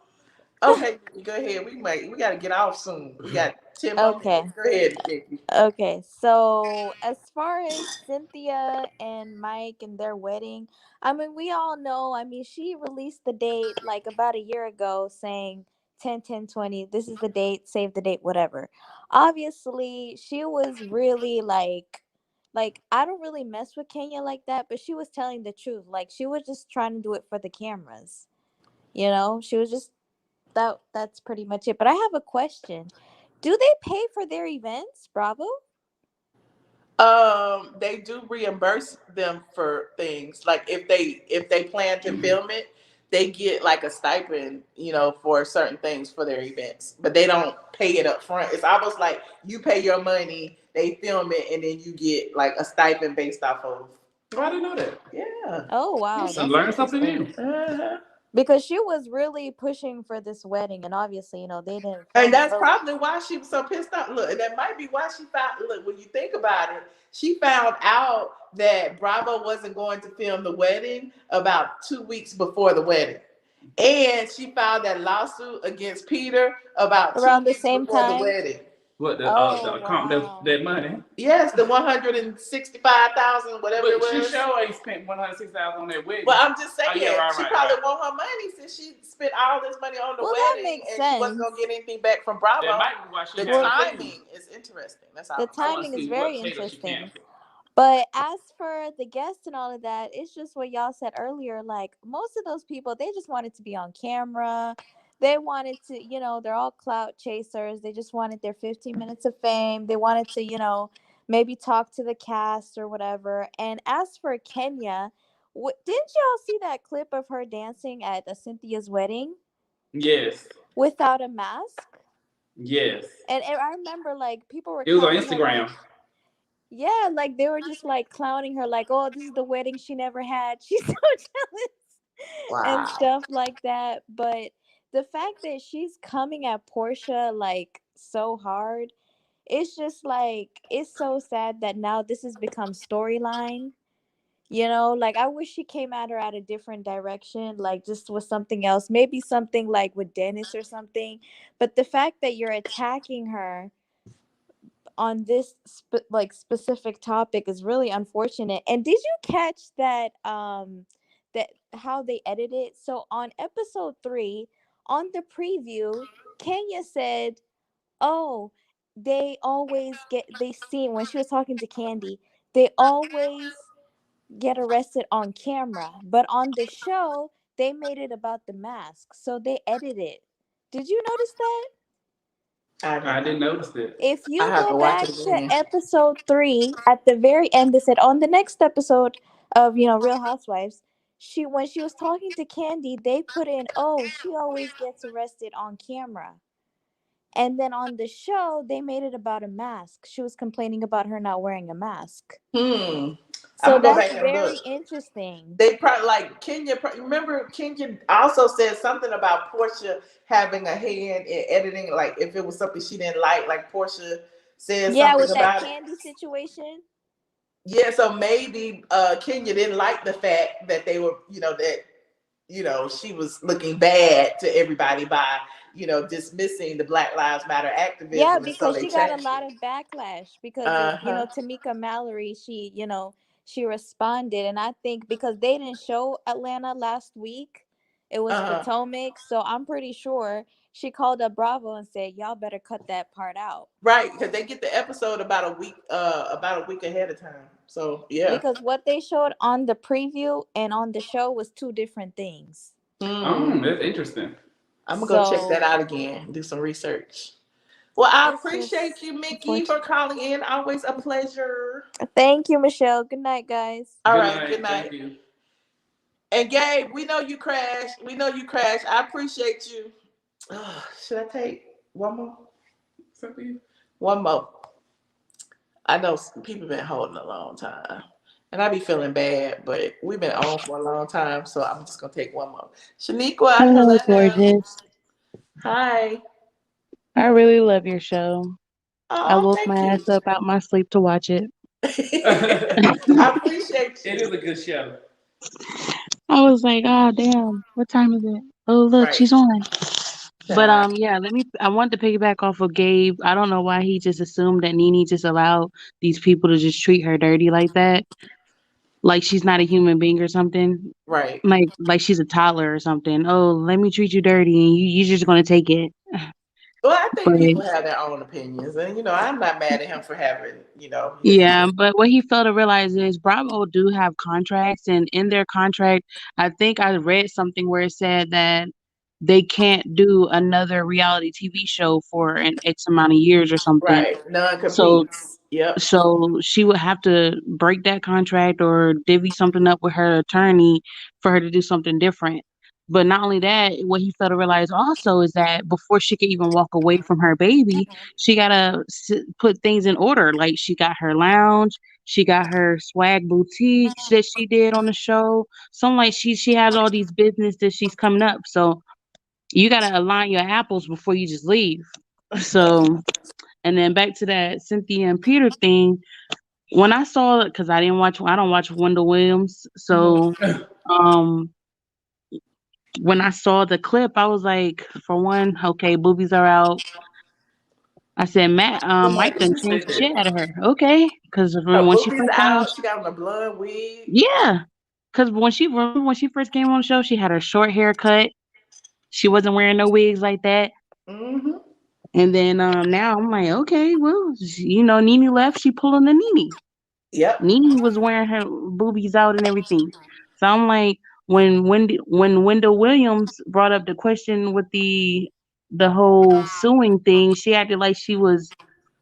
Okay, go ahead. We gotta get off soon. We got 10 more minutes. Go ahead, Mickey. Okay, so as far as Cynthia and Mike and their wedding, I mean, we all know, I mean, she released the date like about a year ago saying 10/10/20, this is the date, save the date, whatever. Obviously, she was really like I don't really mess with Kenya like that, but she was telling the truth. Like she was just trying to do it for the cameras. You know, she was just that's pretty much it. But I have a question. Do they pay for their events, Bravo? They do reimburse them for things. Like if they plan to film it, they get like a stipend, for certain things for their events. But they don't pay it up front. It's almost like you pay your money, they film it, and then you get like a stipend based off of. Oh, I didn't know that. Yeah. Oh wow. You learn something new. Because she was really pushing for this wedding, and obviously, they didn't. And that's probably why she was so pissed off. Look, and that might be why she found. Look, when you think about it, she found out that Bravo wasn't going to film the wedding about 2 weeks before the wedding, and she filed that lawsuit against Peter about around 2 the weeks same before time. the wedding. What that money? Yes, the $165,000, whatever but it was. She sure ain't spent $160,000 on that wedding. Well, I'm just saying, she probably want her money since she spent all this money on the wedding, that makes and sense. she wasn't gonna get anything back from Bravo. That might be why she the timing is interesting. That's all. The timing is very interesting. But as for the guests and all of that, it's just what y'all said earlier. Like most of those people, they just wanted to be on camera. They wanted to, they're all clout chasers. They just wanted their 15 minutes of fame. They wanted to, maybe talk to the cast or whatever. And as for Kenya, didn't y'all see that clip of her dancing at Cynthia's wedding? Yes. Without a mask? Yes. And I remember like people were. It was on Instagram. Yeah, like they were just like clowning her, like, "Oh, this is the wedding she never had. She's so jealous," and stuff like that. But the fact that she's coming at Porsha like so hard, it's just like it's so sad that now this has become storyline. Like I wish she came at her at a different direction, like just with something else, maybe something like with Dennis or something. But the fact that you're attacking her on this specific topic is really unfortunate. And did you catch that that how they edited it? So on episode 3, on the preview, Kenya said, "Oh, they always they see when she was talking to Kandi, they always get arrested on camera, but on the show they made it about the mask, so they edited. Did you notice that? I didn't notice that. If you I have go to watch back it to again. episode 3, at the very end, they said on the next episode of Real Housewives, when she was talking to Kandi, they put in, oh, she always gets arrested on camera. And then on the show, they made it about a mask. She was complaining about her not wearing a mask. I'm So gonna go that's back and very look. interesting. They probably like Kenya. Remember, Kenya also said something about Porsha having a hand in editing. Like if it was something she didn't like Porsha said Yeah, something with that about it. Kandi situation. Yeah, so maybe Kenya didn't like the fact that they were, she was looking bad to everybody by, dismissing the Black Lives Matter activism. Yeah, And so because they she got a changed lot it. of backlash because of, Tamika Mallory. She responded, and I think because they didn't show Atlanta last week, it was Potomac. So I'm pretty sure she called up Bravo and said, "Y'all better cut that part out." Right, because they get the episode about a week ahead of time. So yeah. Because what they showed on the preview and on the show was two different things. That's interesting. I'm gonna go check that out again. Do some research. Well, I appreciate you, Mickey, for calling in. Always a pleasure. Thank you, Michelle. Good night, guys. All right, good night. Thank you. And Gabe, we know you crashed. I appreciate you. Should I take one more? One more. I know people been holding a long time. And I be feeling bad, but we've been on for a long time, so I'm just gonna take one more. Shaniqua, hello, gorgeous. Hi. I really love your show. I Oh, woke thank my you. ass up out my sleep to watch it. I appreciate you. It is a good show. I was like, oh damn, what time is it? Oh look, she's on. But yeah, I want to piggyback off of Gabe. I don't know why he just assumed that Nene just allowed these people to just treat her dirty like that. Like she's not a human being or something. Right. Like she's a toddler or something. Oh, let me treat you dirty and you're just gonna take it. Well, I think people have their own opinions, and I'm not mad at him for having, Yeah, but what he failed to realize is Bravo do have contracts, and in their contract, I think I read something where it said that they can't do another reality TV show for an X amount of years or something. Right, So, non-competes. Yep. so she would have to break that contract or divvy something up with her attorney for her to do something different. But not only that, what he failed to realize also is that before she could even walk away from her baby, she gotta put things in order. Like she got her lounge, she got her swag boutique that she did on the show. So I'm like, she has all these business that she's coming up. So you gotta align your apples before you just leave. So, and then back to that Cynthia and Peter thing. When I saw it, because I don't watch Wendell Williams. So, when I saw the clip, I was like, for one, okay, boobies are out. I said, Mike done changed the shit out of her. Okay, because when she first came on, she got on a blonde wig. yeah, because when she first came on the show, she had her short haircut. She wasn't wearing no wigs like that. Mm-hmm. And then now I'm like, okay, well, Nene left, she pulling the Nene. Yep. Nene was wearing her boobies out and everything. So I'm like, when Wendell Williams brought up the question with the whole suing thing, she acted like she was,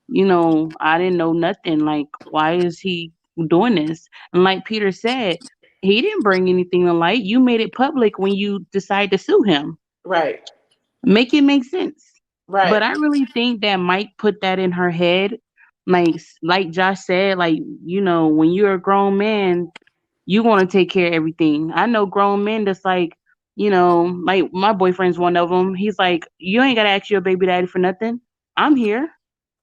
I didn't know nothing. Like, why is he doing this? And like Peter said, he didn't bring anything to light. You made it public when you decide to sue him. Right. Make it make sense. Right. But I really think that Mike put that in her head. Like Josh said, when you're a grown man, you want to take care of everything. I know grown men that's like my boyfriend's one of them. He's like, you ain't got to ask your baby daddy for nothing. I'm here.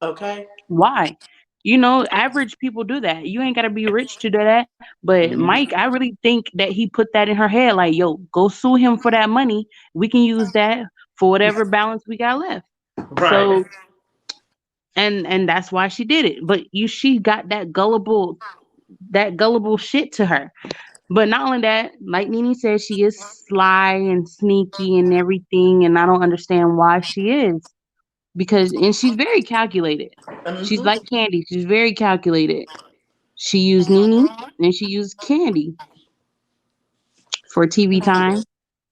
Okay. Why? Average people do that. You ain't got to be rich to do that. But Mike, I really think that he put that in her head. Like, yo, go sue him for that money. We can use that for whatever balance we got left. Right. So, and that's why she did it. But she got that gullible shit to her. But not only that, like Nene said, she is sly and sneaky and everything, and I don't understand why she is. and she's very calculated. She's like Kandi. She's very calculated. She used Nene and she used Kandi for TV time.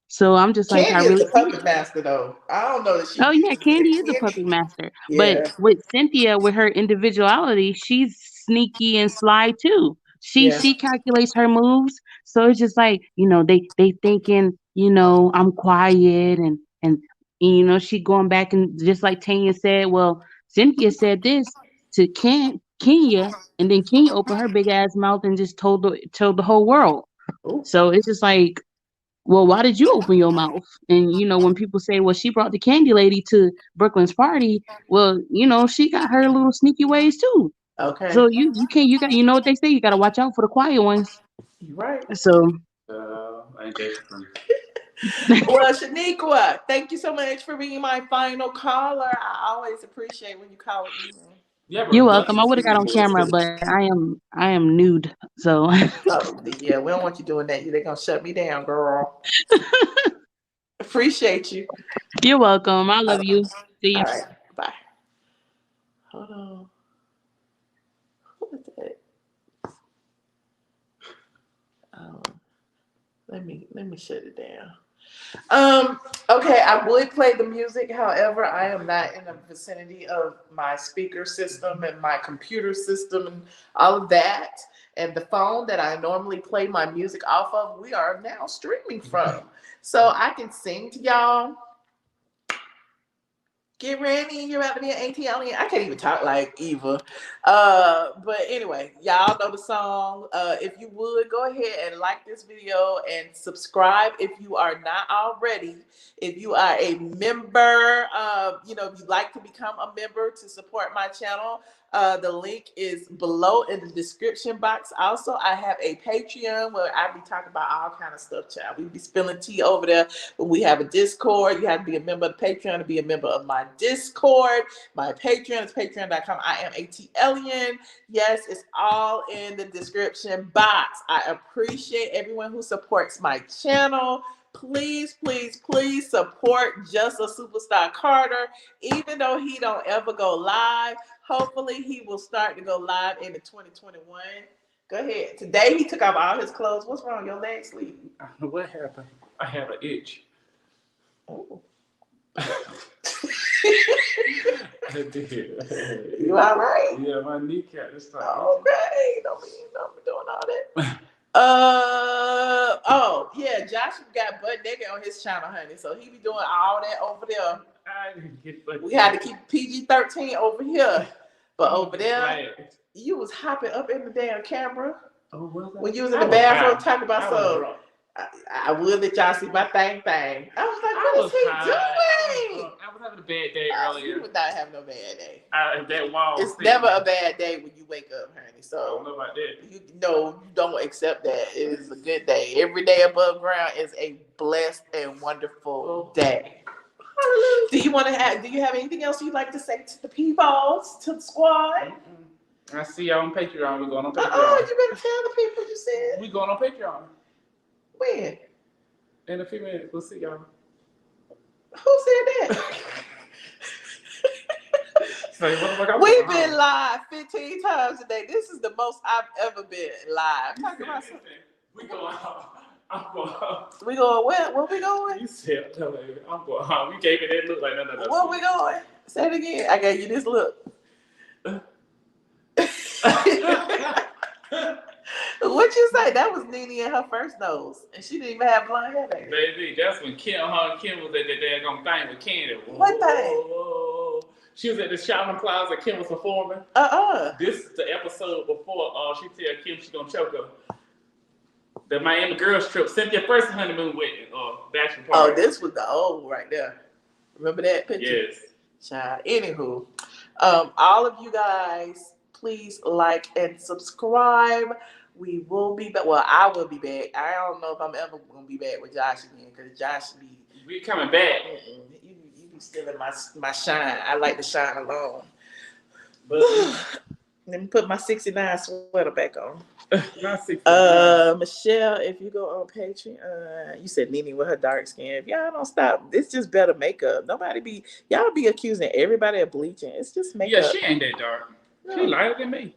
So I'm just like, I Kandi is really the puppet master, though. I don't know that she Oh yeah, uses Kandi is a it. puppet master. But Yeah. with Cynthia, with her individuality, she's sneaky and sly too. She calculates her moves. So it's just like, they thinking, I'm quiet and she going back and just like Tanya said, well, Cynthia said this to Kenya, and then Kenya opened her big ass mouth and just told the whole world. Ooh. So it's just like, well, why did you open your mouth? And when people say, well, she brought the candy lady to Brooklyn's party, well, she got her little sneaky ways too. Okay. So you can't, what they say, you got to watch out for the quiet ones. You're right. So I ain't that free. Well, Shaniqua, thank you so much for being my final caller. I always appreciate when you call me. You're welcome. I would have got on camera, but I am nude. So Oh, yeah, we don't want you doing that. They're gonna shut me down, girl. Appreciate you. You're welcome. I love you. See you. All right, bye. Hold on. What is that? Let me shut it down. Okay, I would play the music. However, I am not in the vicinity of my speaker system and my computer system and all of that. And the phone that I normally play my music off of, we are now streaming from. So I can sing to y'all. Get ready, you're about to be an ATLien. I can't even talk like Eva. But anyway, y'all know the song. If you would, go ahead and like this video and subscribe if you are not already. If you are a member, if you'd like to become a member to support my channel, the link is below in the description box. Also, I have a Patreon where I be talking about all kind of stuff, child. We be spilling tea over there. We have a Discord. You have to be a member of the Patreon to be a member of my Discord. My Patreon is patreon.com. iamATLien. Yes, it's all in the description box. I appreciate everyone who supports my channel. Please, please, please support Just a Superstar Carter. Even though he don't ever go live, hopefully he will start to go live in 2021. Go ahead. Today he took off all his clothes. What's wrong? Your leg sleep? What happened? I have an itch. Oh. I did. You all right? Yeah, my kneecap is starting. Okay. Don't be doing all that. Yeah, Josh got butt naked on his channel, honey. So he be doing all that over there. We had to keep PG-13 over here. But over there, you was hopping up in the damn camera. Oh, well, when you was in the bathroom talking about something. I would let y'all see my thing. I was like, what is he doing? I was having a bad day earlier. You would not have no bad day. That wall. It's never a bad day when you wake up, honey. So I don't know about that. You don't accept that. It is a good day. Every day above ground is a blessed and wonderful day. Do you have anything else you'd like to say to the people, to the squad? I see y'all on Patreon. We're going on Patreon. You better tell the people you said. We going on Patreon. When? In a few minutes. We'll see y'all. Who said that? We've been live 15 times today. This is the most I've ever been live. Talk about something. We going out. I'm going out. We going where? Where we going? You said, I'm going out. You gave me that look like no. Where we going? Say it again. I gave you this look. What you say? That was Nene in her first nose, and she didn't even have blonde hair back then. Baby, that's when Kim was at that daggone thing with Kandi. What thing? She was at the shopping plaza. Kim was performing. This is the episode before she tell Kim she gonna choke her. The Miami girls trip. Cynthia first honeymoon wedding or bachelor party. Oh, this was the old right there. Remember that picture? Yes. Child. Anywho, all of you guys, please like and subscribe. We will be back. Well, I will be back. I don't know if I'm ever gonna be back with Josh again because Josh be. We coming back. You be stealing my shine. I like to shine alone. But Let me put my 69 sweater back on. Not 69. Michelle, if you go on Patreon, you said Nene with her dark skin. If y'all don't stop, it's just better makeup. Y'all be accusing everybody of bleaching. It's just makeup. Yeah, she ain't that dark. No. She lighter than me.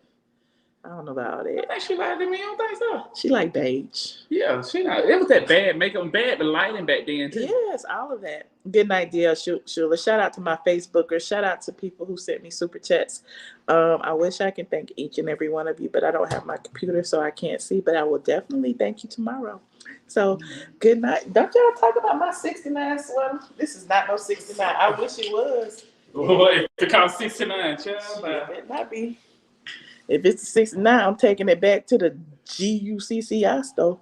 I don't know about it. I think she lighter than me. I don't think so. She like beige. Yeah, she not. It was that bad makeup, bad the lighting back then too. Yes, all of that. Good night, dear Shula. Shout out to my Facebookers. Shout out to people who sent me super chats. I wish I can thank each and every one of you, but I don't have my computer, so I can't see. But I will definitely thank you tomorrow. So, good night. Don't y'all talk about my 69 sweater? This is not no 69. I wish it was. Well, if it costs 69, child. It might be. If it's 69, I'm taking it back to the GUCCI store.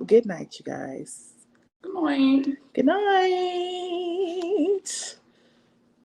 Good night, you guys. Good night. Good night.